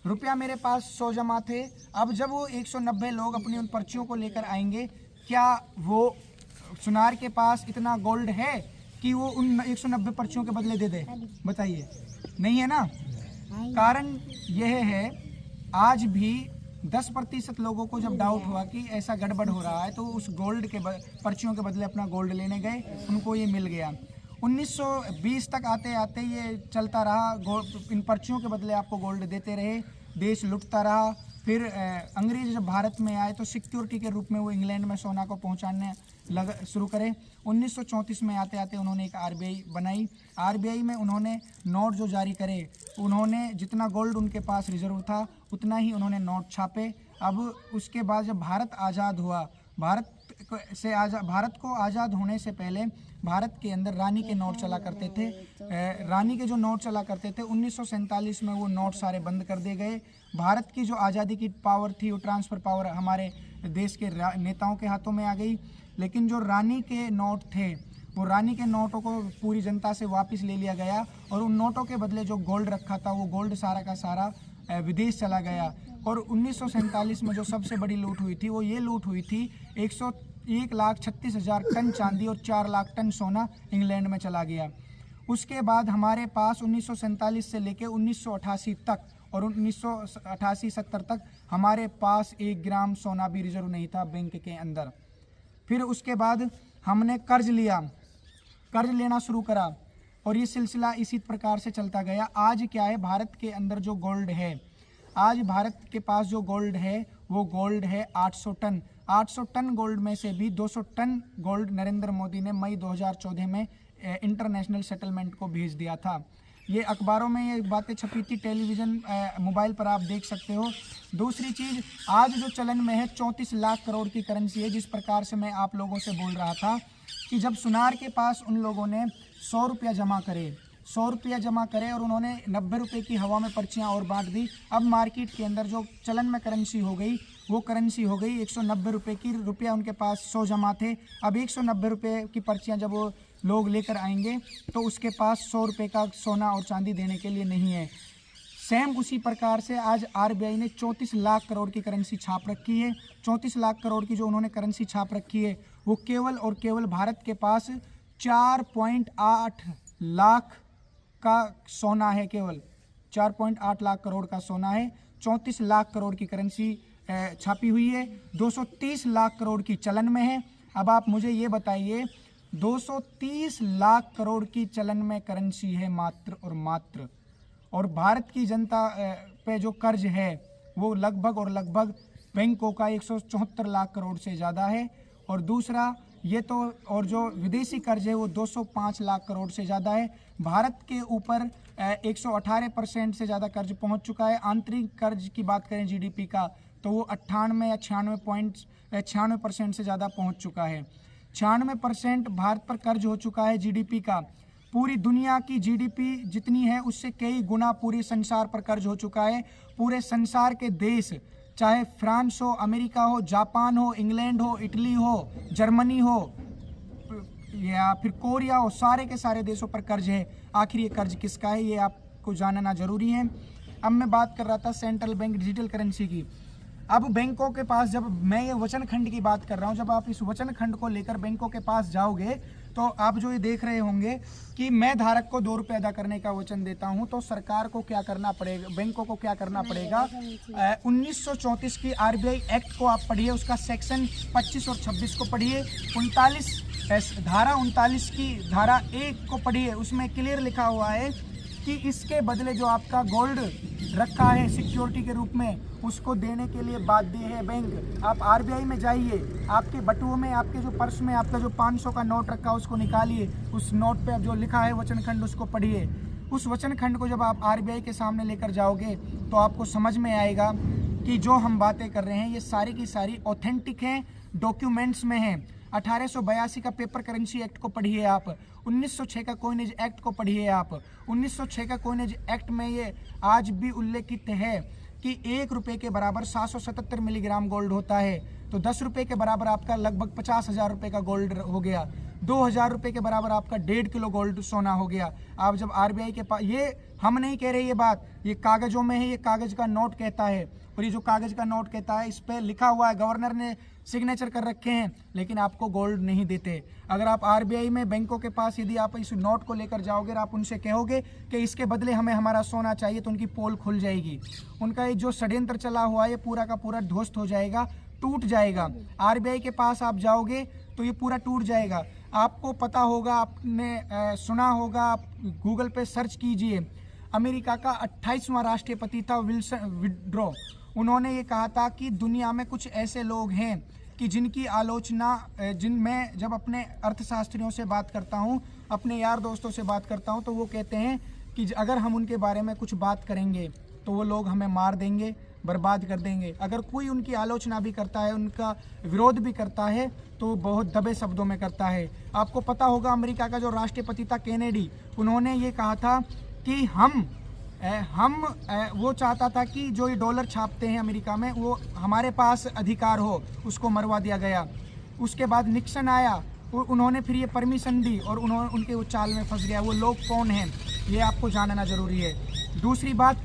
रुपया मेरे पास 100 जमा थे। अब जब वो 190 लोग अपनी उन पर्चियों को लेकर आएंगे, क्या वो सुनार के पास इतना गोल्ड है कि वो उन 190 पर्चियों के बदले दे दे, बताइए, नहीं है ना। कारण यह है, आज भी 10% लोगों को जब डाउट हुआ कि ऐसा गड़बड़ हो रहा है तो उस गोल्ड के पर्चियों के बदले अपना गोल्ड लेने गए, उनको ये मिल गया। 1920 तक आते आते ये चलता रहा, इन पर्चियों के बदले आपको गोल्ड देते रहे, देश लुटता रहा। फिर अंग्रेज जब भारत में आए तो सिक्योरिटी के रूप में वो इंग्लैंड में सोना को पहुंचाने शुरू करे। 1934 में आते आते उन्होंने एक आरबीआई बनाई। आरबीआई में उन्होंने नोट जो जारी करे, उन्होंने जितना गोल्ड उनके पास रिजर्व था उतना ही उन्होंने नोट छापे। अब उसके बाद जब भारत आज़ाद हुआ, भारत को आज़ाद होने से पहले भारत के अंदर रानी के नोट चला करते थे। रानी के जो नोट चला करते थे 1947 में वो नोट सारे बंद कर दिए गए। भारत की जो आज़ादी की पावर थी, वो ट्रांसफ़र पावर हमारे देश के नेताओं के हाथों में आ गई। लेकिन जो रानी के नोट थे, वो रानी के नोटों को पूरी जनता से वापस ले लिया गया, और उन नोटों के बदले जो गोल्ड रखा था वो गोल्ड सारा का सारा विदेश चला गया। और 1947 में जो सबसे बड़ी लूट हुई थी, वो ये लूट हुई थी 1,36,000 टन चांदी और 4 लाख टन सोना इंग्लैंड में चला गया। उसके बाद हमारे पास 1947 से लेकर 1988 तक और 1988-70 तक हमारे पास 1 ग्राम सोना भी रिजर्व नहीं था बैंक के अंदर। फिर उसके बाद हमने कर्ज लेना शुरू करा, और ये सिलसिला इसी प्रकार से चलता गया। आज क्या है, भारत के अंदर जो गोल्ड है, आज भारत के पास जो गोल्ड है वो गोल्ड है 800 टन। 800 टन गोल्ड में से भी 200 टन गोल्ड नरेंद्र मोदी ने मई 2014 में इंटरनेशनल सेटलमेंट को भेज दिया था। ये अखबारों में ये बातें छपी थी, टेलीविज़न मोबाइल पर आप देख सकते हो। दूसरी चीज़, आज जो चलन में है 34 लाख करोड़ की करेंसी है। जिस प्रकार से मैं आप लोगों से बोल रहा था कि जब सुनार के पास उन लोगों ने 100 रुपया जमा करे और उन्होंने 90 रुपये की हवा में पर्चियाँ और बांट दी। अब मार्केट के अंदर जो चलन में करेंसी हो गई, वो करेंसी हो गई 190 रुपये की। रुपया उनके पास 100 जमा थे, अब 190 रुपये की पर्चियाँ जब वो लोग लेकर आएंगे तो उसके पास 100 रुपये का सोना और चांदी देने के लिए नहीं है। सेम उसी प्रकार से आज आरबीआई ने 34 लाख करोड़ की करेंसी छाप रखी है। 34 लाख करोड़ की जो उन्होंने करेंसी छाप रखी है, वो केवल और केवल भारत के पास 4.8 लाख का सोना है, केवल 4.8 लाख करोड़ का सोना है। 34 लाख करोड़ की करेंसी छापी हुई है, 230 लाख करोड़ की चलन में है। अब आप मुझे ये बताइए, 230 लाख करोड़ की चलन में करेंसी है मात्र और मात्र, और भारत की जनता पे जो कर्ज है वो लगभग बैंकों का 174 लाख करोड़ से ज़्यादा है। और दूसरा ये तो, और जो विदेशी कर्ज है वो 205 लाख करोड़ से ज़्यादा है। भारत के ऊपर 118% से ज़्यादा कर्ज पहुंच चुका है। आंतरिक कर्ज की बात करें जीडीपी का तो वो 98 या 96% से ज़्यादा पहुंच चुका है। 96% भारत पर कर्ज हो चुका है जीडीपी का। पूरी दुनिया की जीडीपी जितनी है उससे कई गुना पूरे संसार पर कर्ज हो चुका है। पूरे संसार के देश, चाहे फ्रांस हो, अमेरिका हो, जापान हो, इंग्लैंड हो, इटली हो, जर्मनी हो या फिर कोरिया हो, सारे के सारे देशों पर कर्ज है। आखिर ये कर्ज किसका है, ये आपको जानना जरूरी है। अब मैं बात कर रहा था सेंट्रल बैंक डिजिटल करेंसी की। अब बैंकों के पास, जब मैं ये वचन खंड की बात कर रहा हूँ, जब आप इस वचन खंड को लेकर बैंकों के पास जाओगे तो आप जो ये देख रहे होंगे कि मैं धारक को 2 रुपये अदा करने का वचन देता हूँ, तो सरकार को क्या करना पड़ेगा, बैंकों को क्या करना पड़ेगा, 1934 की आरबीआई एक्ट को आप पढ़िए, उसका सेक्शन 25 और 26 को पढ़िए, 39 धारा 39 की धारा 1 को पढ़िए। उसमें क्लियर लिखा हुआ है कि इसके बदले जो आपका गोल्ड रखा है सिक्योरिटी के रूप में, उसको देने के लिए बाध्य है बैंक। आप आरबीआई में जाइए, आपके बटुओं में, आपके जो पर्स में आपका जो 500 का नोट रखा है उसको निकालिए, उस नोट पे जो लिखा है वचन खंड उसको पढ़िए। उस वचन खंड को जब आप आरबीआई के सामने लेकर जाओगे तो आपको समझ में आएगा कि जो हम बातें कर रहे हैं ये सारी की सारी ऑथेंटिक हैं, डॉक्यूमेंट्स में हैं। 1882 का पेपर करेंसी एक्ट को पढ़िए आप, 1906 का कॉइनेज एक्ट को पढ़िए आप। 1906 का कॉइनेज एक्ट में ये आज भी उल्लेखित है कि 1 रुपये के बराबर 777 मिलीग्राम गोल्ड होता है, तो 10 रुपये के बराबर आपका लगभग 50,000 रुपये का गोल्ड हो गया। 2,000 रुपये के बराबर आपका 1.5 किलो गोल्ड सोना हो गया। आप जब आरबीआई के पास, ये हम नहीं कह रहे ये बात, ये कागजों में है, ये कागज का नोट कहता है, और ये जो कागज का नोट कहता है इस पे लिखा हुआ है, गवर्नर ने सिग्नेचर कर रखे हैं, लेकिन आपको गोल्ड नहीं देते। अगर आप आरबीआई में, बैंकों के पास यदि आप इस नोट को लेकर जाओगे और आप उनसे कहोगे कि इसके बदले हमें हमारा सोना चाहिए, तो उनकी पोल खुल जाएगी। उनका ये जो षड्यंत्र चला हुआ है ये पूरा का पूरा ध्वस्त हो जाएगा, टूट जाएगा। आरबीआई के पास आप जाओगे तो ये पूरा टूट जाएगा। आपको पता होगा, आपने सुना होगा, आप गूगल पे सर्च कीजिए, अमेरिका का 28वां राष्ट्रपति था विल्सन वुडरो। उन्होंने ये कहा था कि दुनिया में कुछ ऐसे लोग हैं कि जिनकी आलोचना, जिनमें जब अपने अर्थशास्त्रियों से बात करता हूँ, अपने यार दोस्तों से बात करता हूँ, तो वो कहते हैं कि अगर हम उनके बारे में कुछ बात करेंगे तो वो लोग हमें मार देंगे, बर्बाद कर देंगे। अगर कोई उनकी आलोचना भी करता है, उनका विरोध भी करता है, तो बहुत दबे शब्दों में करता है। आपको पता होगा अमेरिका का जो राष्ट्रपति था केनेडी, उन्होंने ये कहा था कि वो चाहता था कि जो ये डॉलर छापते हैं अमेरिका में वो हमारे पास अधिकार हो, उसको मरवा दिया गया। उसके बाद निक्सन आया, उन्होंने फिर ये परमिशन दी और उनके वो चाल में फंस गया। वो लोग कौन हैं ये आपको जानना जरूरी है। दूसरी बात,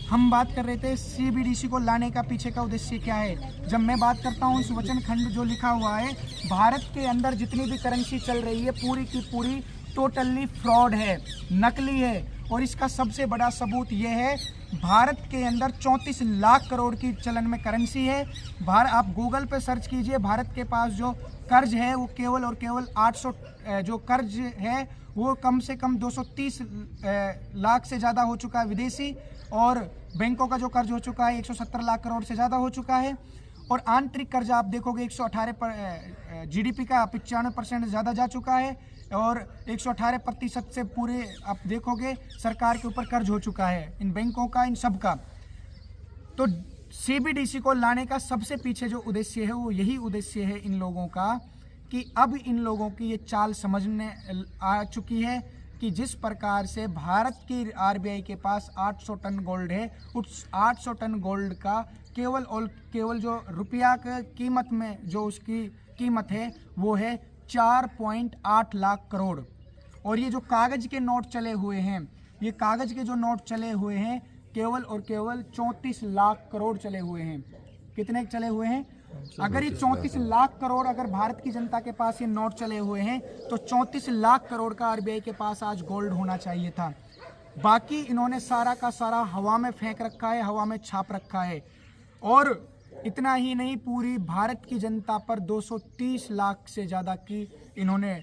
हम बात कर रहे थे सीबीडीसी को लाने का पीछे का उद्देश्य क्या है। जब मैं बात करता हूँ इस वचन खंड जो लिखा हुआ है, भारत के अंदर जितनी भी करेंसी चल रही है पूरी की पूरी टोटली फ्रॉड है, नकली है। और इसका सबसे बड़ा सबूत ये है, भारत के अंदर 34 लाख करोड़ की चलन में करेंसी है। आप गूगल पे सर्च कीजिए, भारत के पास जो कर्ज है वो केवल और केवल 800 जो कर्ज है वो कम से कम 230 लाख से ज़्यादा हो चुका है विदेशी, और बैंकों का जो कर्ज हो चुका है 170 लाख करोड़ से ज़्यादा हो चुका है। और आंतरिक कर्ज आप देखोगे 118 जीडीपी का 95% ज़्यादा जा चुका है, और 118% से पूरे आप देखोगे सरकार के ऊपर कर्ज हो चुका है इन बैंकों का, इन सब का। तो सीबीडीसी को लाने का सबसे पीछे जो उद्देश्य है वो यही उद्देश्य है इन लोगों का, कि अब इन लोगों की ये चाल समझने आ चुकी है कि जिस प्रकार से भारत की आरबीआई के पास 800 टन गोल्ड है, उस 800 टन गोल्ड का केवल और केवल जो रुपया की कीमत में जो उसकी कीमत है वो है 4.8 लाख करोड़। और ये जो कागज के नोट चले हुए हैं, ये कागज के जो नोट चले हुए हैं केवल और केवल 34 लाख करोड़ चले हुए हैं। कितने चले हुए हैं? अगर ये 34 लाख करोड़ अगर भारत की जनता के पास ये नोट चले हुए हैं तो 34 लाख करोड़ का आरबीआई के पास आज गोल्ड होना चाहिए था। बाकी इन्होंने सारा का सारा हवा में फेंक रखा है, हवा में छाप रखा है। और इतना ही नहीं, पूरी भारत की जनता पर 230 लाख से ज़्यादा की इन्होंने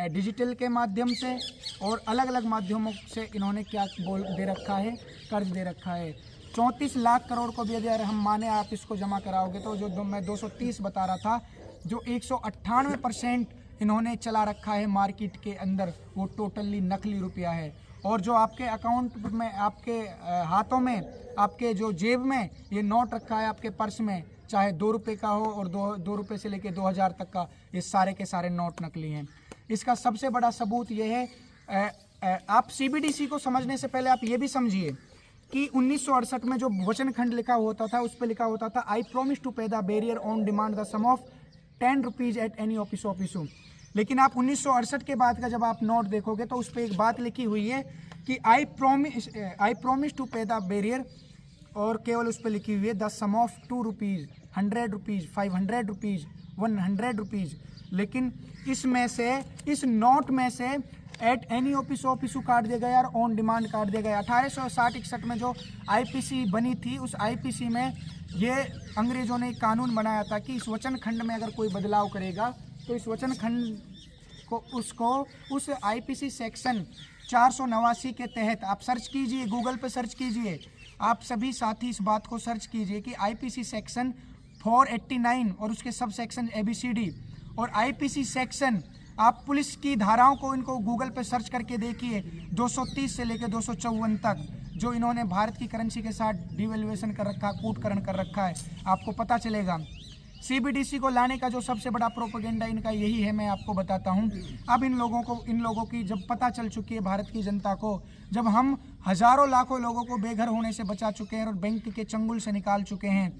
डिजिटल के माध्यम से और अलग अलग माध्यमों से इन्होंने क्या दे रखा है, कर्ज दे रखा है। 34 लाख करोड़ को भी अगर हम माने आप इसको जमा कराओगे तो जो मैं 230 बता रहा था, जो 198% इन्होंने चला रखा है मार्केट के अंदर, वो टोटली नकली रुपया है। और जो आपके अकाउंट में, आपके हाथों में, आपके जो जेब में ये नोट रखा है, आपके पर्स में, चाहे 2 रुपये का हो और 2 रुपये से लेके 2000 तक का, ये सारे के सारे नोट नकली हैं। इसका सबसे बड़ा सबूत ये है, आप CBDC को समझने से पहले आप ये भी समझिए कि 1968 में जो वचन खंड लिखा होता था, उस पर लिखा होता था, I promise to pay the bearer on demand the sum of 10 rupees at any office. लेकिन आप 1968 के बाद का जब आप नोट देखोगे तो उस पर एक बात लिखी हुई है कि I promise to pay the bearer, और केवल उस पर लिखी हुई है the sum of 2 rupees, 100 rupees, 500 rupees, 100 rupees. लेकिन इसमें से, इस नोट में से एट एनी ऑफिस काट दिया गया और ऑन डिमांड काट दिया गया। 1860-61 में जो IPC बनी थी, उस IPC में ये अंग्रेजों ने एक कानून बनाया था कि इस वचन खंड में अगर कोई बदलाव करेगा तो इस वचन खंड को उस IPC सेक्शन 489 के तहत, आप सर्च कीजिए, गूगल पे सर्च कीजिए, आप सभी साथी इस बात को सर्च कीजिए कि IPC सेक्शन 489 और उसके सब सेक्शन ABCD और IPC सेक्शन, आप पुलिस की धाराओं को, इनको गूगल पे सर्च करके देखिए, 230 से लेकर 254 तक, जो इन्होंने भारत की करेंसी के साथ डिवैल्यूएशन कर रखा, कूटकरण कर रखा है, आपको पता चलेगा। CBDC को लाने का जो सबसे बड़ा प्रोपेगेंडा इनका यही है, मैं आपको बताता हूँ। अब इन लोगों की जब पता चल चुकी है भारत की जनता को, जब हम हजारों लाखों लोगों को बेघर होने से बचा चुके हैं और बैंक के चंगुल से निकाल चुके हैं,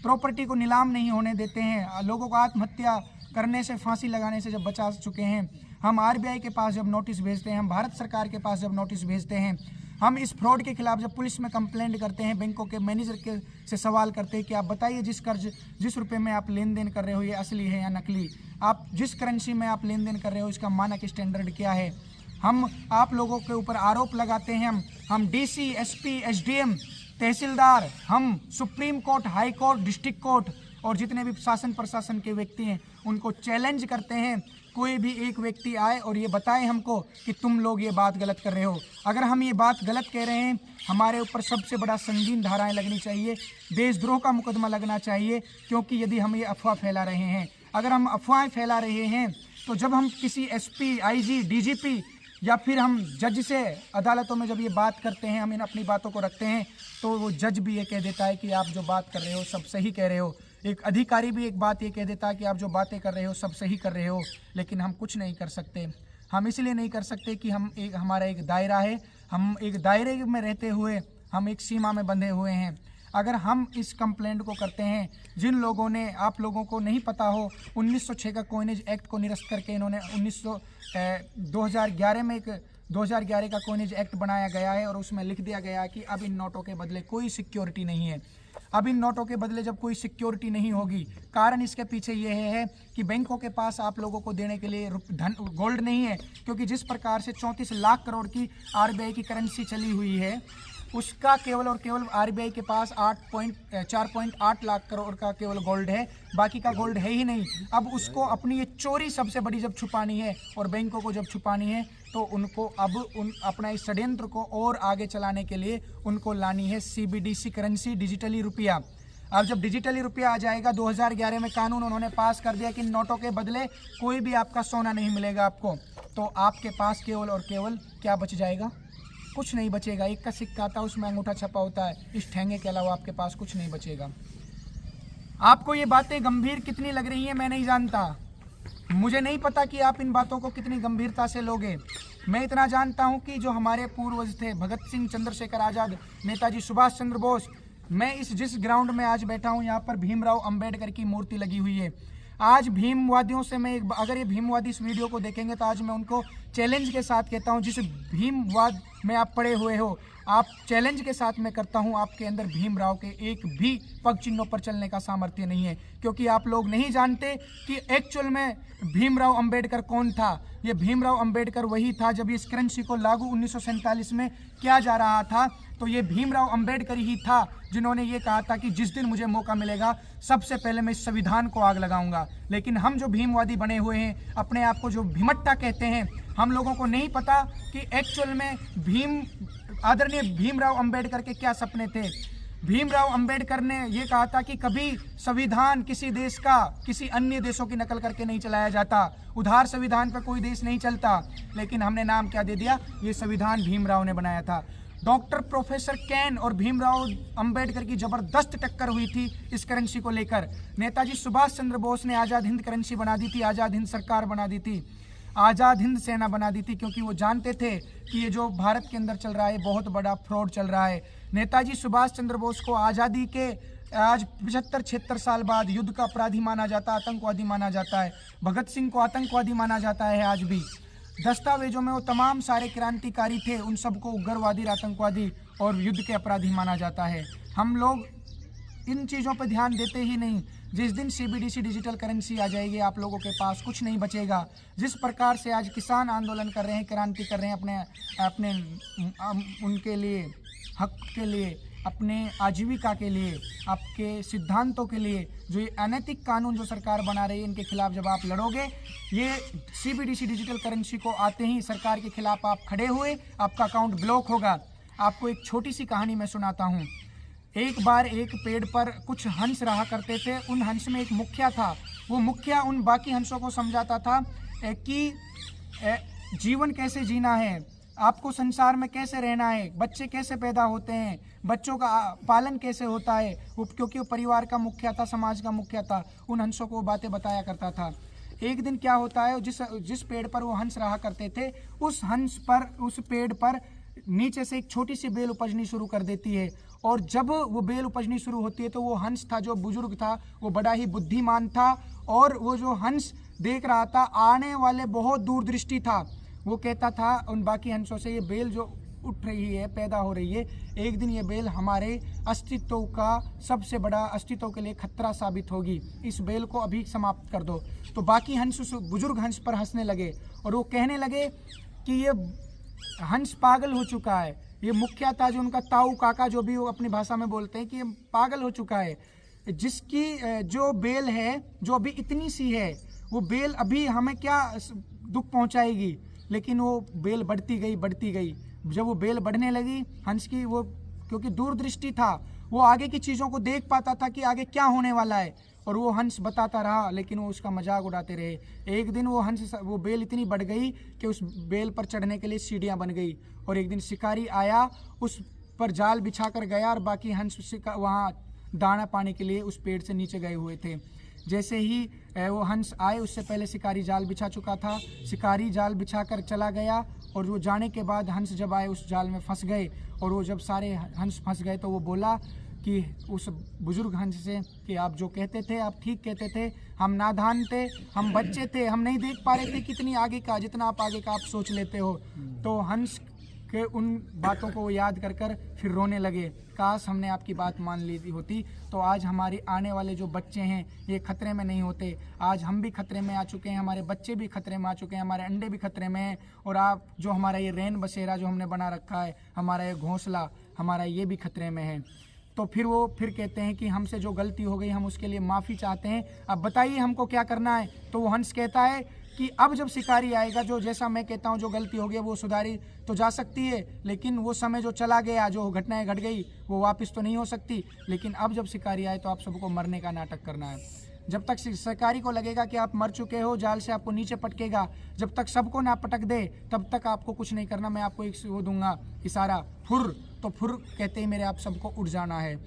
प्रॉपर्टी को नीलाम नहीं होने देते हैं, लोगों को आत्महत्या करने से, फांसी लगाने से जब बचा चुके हैं, हम RBI के पास जब नोटिस भेजते हैं, हम भारत सरकार के पास जब नोटिस भेजते हैं, हम इस फ्रॉड के खिलाफ जब पुलिस में कंप्लेंट करते हैं, बैंकों के मैनेजर के से सवाल करते हैं कि आप बताइए जिस रुपए में आप लेन देन कर रहे हो ये असली है या नकली, आप जिस करेंसी में आप लेन देन कर रहे हो इसका मानक स्टैंडर्ड क्या है। हम आप लोगों के ऊपर आरोप लगाते हैं, हम DC, SP, SDM, तहसीलदार, हम supreme court, high court, district court और जितने भी शासन प्रशासन के व्यक्ति हैं उनको चैलेंज करते हैं, कोई भी एक व्यक्ति आए और ये बताए हमको कि तुम लोग ये बात गलत कर रहे हो। अगर हम ये बात गलत कह रहे हैं, हमारे ऊपर सबसे बड़ा संगीन धाराएं लगनी चाहिए, देशद्रोह का मुकदमा लगना चाहिए, क्योंकि यदि हम ये अफवाह फैला रहे हैं, अगर हम अफवाहें फैला रहे हैं, तो जब हम किसी SP, IG, DGP या फिर हम जज से अदालतों में जब ये बात करते हैं, हम इन अपनी बातों को रखते हैं, तो वो जज भी ये कह देता है कि आप जो बात कर रहे हो सब सही कह रहे हो। एक अधिकारी भी एक बात ये कह देता है कि आप जो बातें कर रहे हो सब सही कर रहे हो। लेकिन हम कुछ नहीं कर सकते। हम इसलिए नहीं कर सकते कि हमारा एक दायरा है, हम एक दायरे में रहते हुए हम एक सीमा में बंधे हुए हैं। अगर हम इस कंप्लेंट को करते हैं, जिन लोगों ने, आप लोगों को नहीं पता हो, 1906 का कॉइनेज एक्ट को निरस्त करके इन्होंने 2011 का कॉइनेज एक्ट बनाया गया है और उसमें लिख दिया गया कि अब इन नोटों के बदले कोई सिक्योरिटी नहीं है। अब इन नोटों के बदले जब कोई सिक्योरिटी नहीं होगी, कारण इसके पीछे ये है कि बैंकों के पास आप लोगों को देने के लिए गोल्ड नहीं है, क्योंकि जिस प्रकार से 34 लाख करोड़ की RBI की करेंसी चली हुई है, उसका केवल और केवल RBI के पास 4.8 लाख करोड़ का केवल गोल्ड है, बाकी का गोल्ड है ही नहीं। अब उसको अपनी ये चोरी सबसे बड़ी जब छुपानी है और बैंकों को जब छुपानी है, तो उनको अब अपना इस षड्यंत्र को और आगे चलाने के लिए उनको लानी है CBDC करेंसी, डिजिटली रुपया। अब जब डिजिटली रुपया आ जाएगा, 2011 में कानून उन्होंने पास कर दिया कि नोटों के बदले कोई भी आपका सोना नहीं मिलेगा आपको, तो आपके पास केवल और केवल क्या बच जाएगा? कुछ नहीं बचेगा। एक का सिक्का आता है, उसमें अंगूठा छपा होता है, इस ठेंगे के अलावा आपके पास कुछ नहीं बचेगा। आपको ये बातें गंभीर कितनी लग रही हैं मैं नहीं जानता, मुझे नहीं पता कि आप इन बातों को कितनी गंभीरता से लोगे। मैं इतना जानता हूं कि जो हमारे पूर्वज थे, भगत सिंह, चंद्रशेखर आज़ाद, नेताजी सुभाष चंद्र बोस, मैं जिस ग्राउंड में आज बैठा हूं, यहाँ पर भीमराव अंबेडकर की मूर्ति लगी हुई है। आज भीमवादियों से मैं अगर ये भीमवादी इस वीडियो को देखेंगे तो आज मैं उनको चैलेंज के साथ कहता हूँ, जिस भीमवाद में आप पड़े हुए हो, आप चैलेंज के साथ मैं करता हूँ, आपके अंदर भीमराव के एक भी पग चिन्हों पर चलने का सामर्थ्य नहीं है, क्योंकि आप लोग नहीं जानते कि एक्चुअल में भीमराव अंबेडकर कौन था। ये भीमराव अंबेडकर वही था जब इस करेंसी को लागू 1947 में किया जा रहा था, तो ये भीमराव अंबेडकर ही था जिन्होंने ये कहा था कि जिस दिन मुझे मौका मिलेगा सबसे पहले मैं इस संविधान को आग लगाऊंगा। लेकिन हम जो भीमवादी बने हुए हैं, अपने आप को जो भीमट्टा कहते हैं, हम लोगों को नहीं पता कि एक्चुअल में आदरणीय भीमराव अंबेडकर के क्या सपने थे। भीमराव अंबेडकर ने ये कहा था कि कभी संविधान किसी देश का किसी अन्य देशों की नकल करके नहीं चलाया जाता, उधार संविधान पर कोई देश नहीं चलता। लेकिन हमने नाम क्या दे दिया, ये संविधान भीमराव ने बनाया था। डॉक्टर प्रोफेसर कैन और भीमराव अंबेडकर की जबरदस्त टक्कर हुई थी इस करेंसी को लेकर। नेताजी सुभाष चंद्र बोस ने आज़ाद हिंद करेंसी बना दी थी, आज़ाद हिंद सरकार बना दी थी, आज़ाद हिंद सेना बना दी थी, क्योंकि वो जानते थे कि ये जो भारत के अंदर चल रहा है बहुत बड़ा फ्रॉड चल रहा है। नेताजी सुभाष चंद्र बोस को आज़ादी के आज 75-76 साल बाद युद्ध का अपराधी माना जाता है, आतंकवादी माना जाता है। भगत सिंह को आतंकवादी माना जाता है आज भी। दस्तावेजों में वो तमाम सारे क्रांतिकारी थे, उन सबको उग्रवादी, आतंकवादी और युद्ध के अपराधी माना जाता है। हम लोग इन चीज़ों पर ध्यान देते ही नहीं। जिस दिन CBDC डिजिटल करेंसी आ जाएगी, आप लोगों के पास कुछ नहीं बचेगा। जिस प्रकार से आज किसान आंदोलन कर रहे हैं, क्रांति कर रहे हैं अपने उनके लिए, हक के लिए, अपने आजीविका के लिए, आपके सिद्धांतों के लिए, जो ये अनैतिक कानून जो सरकार बना रही है, इनके खिलाफ जब आप लड़ोगे, ये CBDC डिजिटल करेंसी को आते ही सरकार के खिलाफ आप खड़े हुए, आपका अकाउंट ब्लॉक होगा। आपको एक छोटी सी कहानी मैं सुनाता हूँ। एक बार एक पेड़ पर कुछ हंस रहा करते थे। उन हंस में एक मुखिया था। वो मुखिया उन बाकी हंसों को समझाता था कि जीवन कैसे जीना है, आपको संसार में कैसे रहना है, बच्चे कैसे पैदा होते हैं, बच्चों का पालन कैसे होता है। वो क्योंकि वो परिवार का मुखिया था, समाज का मुखिया था, उन हंसों को बातें बताया करता था। एक दिन क्या होता है, जिस पेड़ पर वो हंस रहा करते थे, उस पेड़ पर नीचे से एक छोटी सी बेल उपजनी शुरू कर देती है। और जब वो बेल उपजनी शुरू होती है तो वो हंस था, जो बुजुर्ग था, वो बड़ा ही बुद्धिमान था, और वो जो हंस देख रहा था आने वाले बहुत दूरदृष्टि था। वो कहता था उन बाकी हंसों से, ये बेल जो उठ रही है, पैदा हो रही है, एक दिन ये बेल हमारे अस्तित्व का सबसे बड़ा, अस्तित्व के लिए खतरा साबित होगी, इस बेल को अभी समाप्त कर दो। तो बाकी हंस उस बुजुर्ग हंस पर हंसने लगे और वो कहने लगे कि ये हंस पागल हो चुका है। ये मुखिया था, जो उनका ताऊ काका जो भी वो अपनी भाषा में बोलते हैं, कि ये पागल हो चुका है। जिसकी जो बेल है, जो अभी इतनी सी है, वो बेल अभी हमें क्या दुख पहुंचाएगी। लेकिन वो बेल बढ़ती गई। जब वो बेल बढ़ने लगी, हंस की वो क्योंकि दूरदृष्टि था, वो आगे की चीज़ों को देख पाता था कि आगे क्या होने वाला है, और वो हंस बताता रहा, लेकिन वो उसका मजाक उड़ाते रहे। एक दिन वो बेल इतनी बढ़ गई कि उस बेल पर चढ़ने के लिए सीढ़ियाँ बन गई, और एक दिन शिकारी आया, उस पर जाल बिछा कर गया, और बाकी हंस वहाँ दाना पाने के लिए उस पेड़ से नीचे गए हुए थे। जैसे ही वो हंस आए, उससे पहले शिकारी जाल बिछा चुका था। शिकारी जाल बिछा कर चला गया, और वो जाने के बाद हंस जब आए उस जाल में फंस गए, और वो जब सारे हंस फंस गए तो वो बोला कि उस बुजुर्ग हंस से कि आप जो कहते थे आप ठीक कहते थे, हम नादान थे, हम बच्चे थे, हम नहीं देख पा रहे थे कितनी आगे का, जितना आप आगे का आप सोच लेते हो। तो हंस के उन बातों को याद कर फिर रोने लगे, काश हमने आपकी बात मान ली होती, तो आज हमारे आने वाले जो बच्चे हैं ये खतरे में नहीं होते। आज हम भी खतरे में आ चुके हैं, हमारे बच्चे भी खतरे में आ चुके हैं, हमारे अंडे भी खतरे में हैं, और आप जो हमारा ये रैन बसेरा जो हमने बना रखा है, हमारा ये घोंसला, हमारा ये भी खतरे में है। तो फिर वो कहते हैं कि हमसे जो गलती हो गई हम उसके लिए माफ़ी चाहते हैं, अब बताइए हमको क्या करना है। तो वो हंस कहता है कि अब जब शिकारी आएगा, जो जैसा मैं कहता हूँ जो गलती हो गई वो सुधारी तो जा सकती है, लेकिन वो समय जो चला गया, जो घटनाएं घट गई, वो वापस तो नहीं हो सकती। लेकिन अब जब शिकारी आए तो आप सबको मरने का नाटक करना है। जब तक शिकारी को लगेगा कि आप मर चुके हो, जाल से आपको नीचे पटकेगा, जब तक सबको ना पटक दे तब तक आपको कुछ नहीं करना। मैं आपको एक वो दूंगा इशारा, फुर, तो फुर कहते ही मेरे आप सबको उड़ जाना है।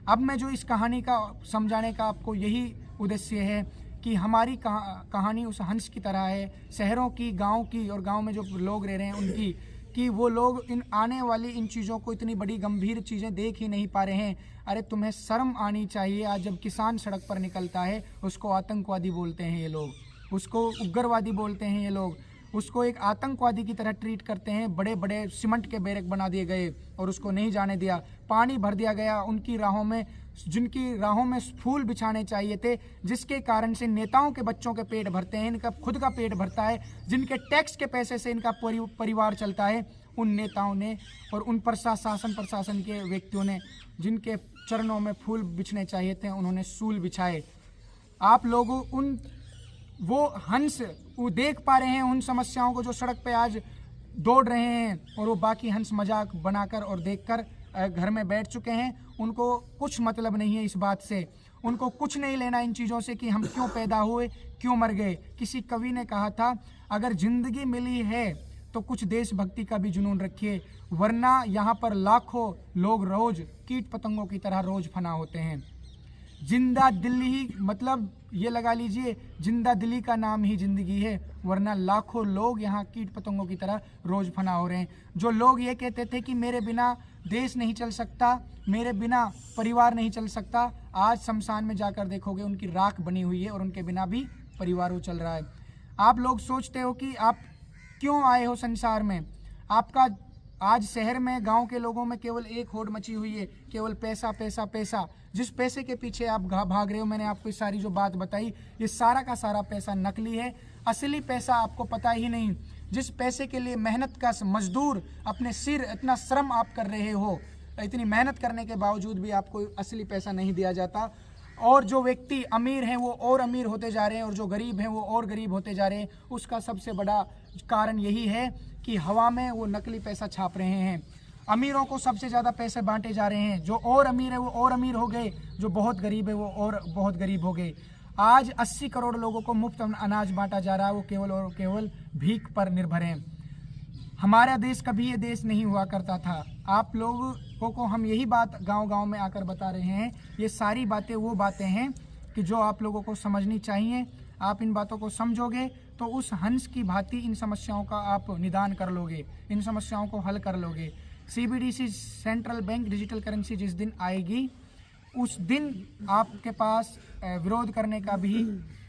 अब मैं जो इस कहानी का समझाने का आपको यही उद्देश्य है कि हमारी कहानी उस हंस की तरह है, शहरों की, गांव की, और गांव में जो लोग रह रहे हैं उनकी, कि वो लोग इन आने वाली इन चीज़ों को इतनी बड़ी गंभीर चीज़ें देख ही नहीं पा रहे हैं। अरे तुम्हें शर्म आनी चाहिए। आज जब किसान सड़क पर निकलता है उसको आतंकवादी बोलते हैं ये लोग, उसको उग्रवादी बोलते हैं ये लोग, उसको एक आतंकवादी की तरह ट्रीट करते हैं। बड़े बड़े सीमेंट के बैरक बना दिए गए और उसको नहीं जाने दिया, पानी भर दिया गया उनकी राहों में, जिनकी राहों में फूल बिछाने चाहिए थे, जिसके कारण से नेताओं के बच्चों के पेट भरते हैं, इनका खुद का पेट भरता है, जिनके टैक्स के पैसे से इनका परिवार चलता है। उन नेताओं ने और उन प्रशासन के व्यक्तियों ने जिनके चरणों में फूल बिछने चाहिए थे उन्होंने सूल बिछाए। आप लोग उन वो हंस वो देख पा रहे हैं उन समस्याओं को जो सड़क पे आज दौड़ रहे हैं, और वो बाकी हंस मजाक बनाकर और देखकर घर में बैठ चुके हैं। उनको कुछ मतलब नहीं है इस बात से, उनको कुछ नहीं लेना इन चीज़ों से कि हम क्यों पैदा हुए, क्यों मर गए। किसी कवि ने कहा था, अगर जिंदगी मिली है तो कुछ देशभक्ति का भी जुनून रखिए, वरना यहाँ पर लाखों लोग रोज कीट पतंगों की तरह रोज फना होते हैं। जिंदा दिल्ली ही मतलब ये लगा लीजिए, जिंदा दिल्ली का नाम ही जिंदगी है, वरना लाखों लोग यहाँ कीट पतंगों की तरह रोज फना हो रहे हैं। जो लोग ये कहते थे कि मेरे बिना देश नहीं चल सकता, मेरे बिना परिवार नहीं चल सकता, आज शमशान में जाकर देखोगे उनकी राख बनी हुई है और उनके बिना भी परिवार वो चल रहा है। आप लोग सोचते हो कि आप क्यों आए हो संसार में, आपका आज शहर में गांव के लोगों में केवल एक होड़ मची हुई है, केवल पैसा पैसा पैसा। जिस पैसे के पीछे आप भाग रहे हो, मैंने आपको इस सारी जो बात बताई, ये सारा का सारा पैसा नकली है, असली पैसा आपको पता ही नहीं। जिस पैसे के लिए मेहनत का मजदूर अपने सिर इतना श्रम आप कर रहे हो, इतनी मेहनत करने के बावजूद भी आपको असली पैसा नहीं दिया जाता। और जो व्यक्ति अमीर हैं वो और अमीर होते जा रहे हैं और जो गरीब हैं वो और गरीब होते जा रहे हैं। उसका सबसे बड़ा कारण यही है कि हवा में वो नकली पैसा छाप रहे हैं। अमीरों को सबसे ज़्यादा पैसे बांटे जा रहे हैं, जो और अमीर है वो और अमीर हो गए, जो बहुत गरीब है वो और बहुत गरीब हो गए। आज 80 करोड़ लोगों को मुफ्त अनाज बांटा जा रहा है, वो केवल और केवल भीख पर निर्भर हैं। हमारा देश कभी ये देश नहीं हुआ करता था। आप लोगों को हम यही बात गांव-गांव में आकर बता रहे हैं। ये सारी बातें वो बातें हैं कि जो आप लोगों को समझनी चाहिए। आप इन बातों को समझोगे तो उस हंस की भांति इन समस्याओं का आप निदान कर लोगे, इन समस्याओं को हल कर लोगे। CBDC central bank digital currency जिस दिन आएगी उस दिन आपके पास विरोध करने का भी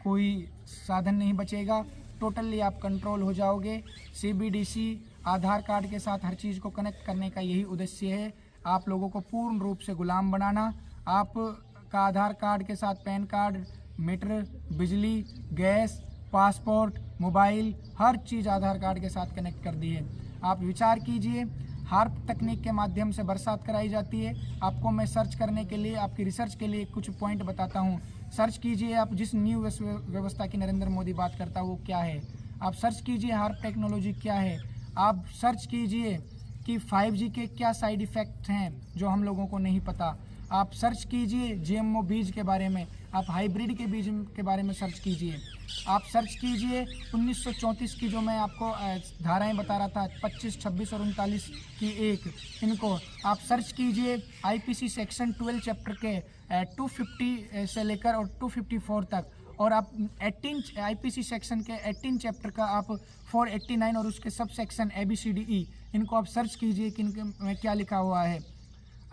कोई साधन नहीं बचेगा। टोटली आप कंट्रोल हो जाओगे। CBDC आधार कार्ड के साथ हर चीज़ को कनेक्ट करने का यही उद्देश्य है, आप लोगों को पूर्ण रूप से गुलाम बनाना। आपका आधार कार्ड के साथ पैन कार्ड, मीटर, बिजली, गैस, पासपोर्ट, मोबाइल, हर चीज़ आधार कार्ड के साथ कनेक्ट कर दी है। आप विचार कीजिए, हार्प तकनीक के माध्यम से बरसात कराई जाती है। आपको मैं सर्च करने के लिए, आपकी रिसर्च के लिए कुछ पॉइंट बताता हूँ। सर्च कीजिए आप, जिस न्यू व्यवस्था की नरेंद्र मोदी बात करता है वो क्या है। आप सर्च कीजिए हार्प टेक्नोलॉजी क्या है। आप सर्च कीजिए कि 5G के क्या साइड इफ़ेक्ट हैं जो हम लोगों को नहीं पता। आप सर्च कीजिए GMO बीज के बारे में, आप हाइब्रिड के बीज के बारे में सर्च कीजिए। आप सर्च कीजिए 1934 की जो मैं आपको धाराएं बता रहा था, 25, 26 और 39 की एक, इनको आप सर्च कीजिए। IPC सेक्शन 12 चैप्टर के 250 से लेकर और 254 तक, और आप 18 IPC सेक्शन के 18 चैप्टर का आप 489 और उसके सब सेक्शन ABCDE, इनको आप सर्च कीजिए कि इनके में क्या लिखा हुआ है।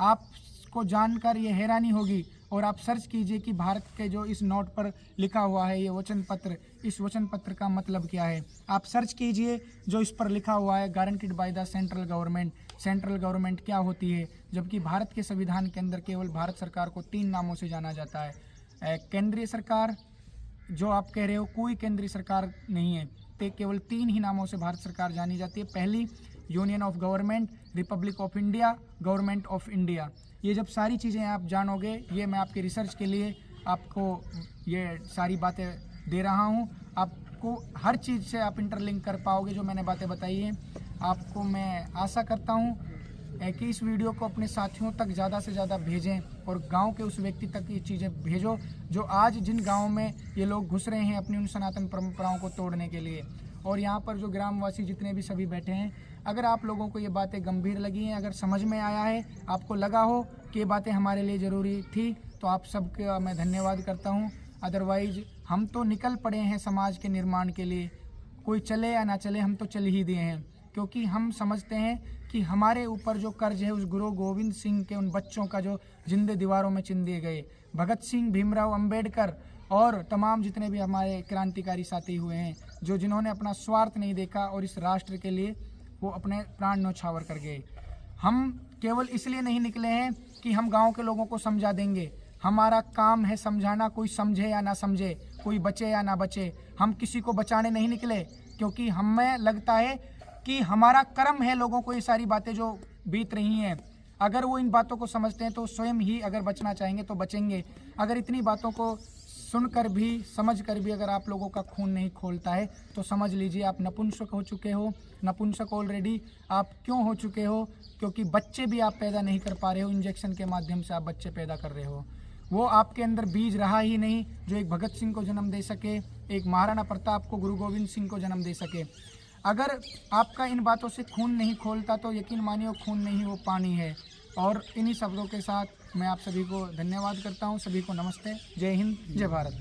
आपको जानकर ये हैरानी होगी। और आप सर्च कीजिए कि भारत के जो इस नोट पर लिखा हुआ है ये वचन पत्र, इस वचन पत्र का मतलब क्या है। आप सर्च कीजिए जो इस पर लिखा हुआ है guaranteed by the central government. Central government क्या होती है, जबकि भारत के संविधान के अंदर केवल भारत सरकार को 3 नामों से जाना जाता है। केंद्रीय सरकार, जो आप कह रहे हो कोई केंद्रीय सरकार नहीं है, तो केवल 3 ही नामों से भारत सरकार जानी जाती है। पहली union of government, Republic of India, government of India. ये जब सारी चीज़ें आप जानोगे, ये मैं आपके रिसर्च के लिए आपको ये सारी बातें दे रहा हूँ। आपको हर चीज़ से आप इंटरलिंक कर पाओगे जो मैंने बातें बताई हैं। आपको मैं आशा करता हूँ कि इस वीडियो को अपने साथियों तक ज़्यादा से ज़्यादा भेजें और गांव के उस व्यक्ति तक ये चीज़ें भेजो जो आज जिन गाँव में ये लोग घुस रहे हैं अपनी उन सनातन परंपराओं को तोड़ने के लिए। और यहाँ पर जो ग्रामवासी जितने भी सभी बैठे हैं, अगर आप लोगों को ये बातें गंभीर लगी हैं, अगर समझ में आया है, आपको लगा हो कि ये बातें हमारे लिए ज़रूरी थी, तो आप सबका मैं धन्यवाद करता हूँ। अदरवाइज हम तो निकल पड़े हैं समाज के निर्माण के लिए, कोई चले या ना चले हम तो चल ही दिए हैं। क्योंकि हम समझते हैं कि हमारे ऊपर जो कर्ज है उस गुरु गोविंद सिंह के उन बच्चों का जो जिंदे दीवारों में चिन दिए गए, भगत सिंह, भीमराव अंबेडकर और तमाम जितने भी हमारे क्रांतिकारी साथी हुए हैं, जो जिन्होंने अपना स्वार्थ नहीं देखा और इस राष्ट्र के लिए वो अपने प्राण न्यौछावर कर गए। हम केवल इसलिए नहीं निकले हैं कि हम गांव के लोगों को समझा देंगे, हमारा काम है समझाना, कोई समझे या ना समझे, कोई बचे या ना बचे। हम किसी को बचाने नहीं निकले, क्योंकि हमें लगता है कि हमारा कर्म है लोगों को ये सारी बातें जो बीत रही हैं, अगर वो इन बातों को समझते हैं तो स्वयं ही अगर बचना चाहेंगे तो बचेंगे। अगर इतनी बातों को सुनकर भी, समझकर भी अगर आप लोगों का खून नहीं खोलता है तो समझ लीजिए आप नपुंसक हो चुके हो। नपुंसक ऑलरेडी आप क्यों हो चुके हो? क्योंकि बच्चे भी आप पैदा नहीं कर पा रहे हो, इंजेक्शन के माध्यम से आप बच्चे पैदा कर रहे हो। वो आपके अंदर बीज रहा ही नहीं जो एक भगत सिंह को जन्म दे सके, एक महाराणा प्रताप को, गुरु गोविंद सिंह को जन्म दे सके। अगर आपका इन बातों से खून नहीं खोलता तो यकीन मानिए वो खून नहीं, वो पानी है। और इन्हीं शब्दों के साथ मैं आप सभी को धन्यवाद करता हूँ। सभी को नमस्ते, जय हिंद, जय भारत।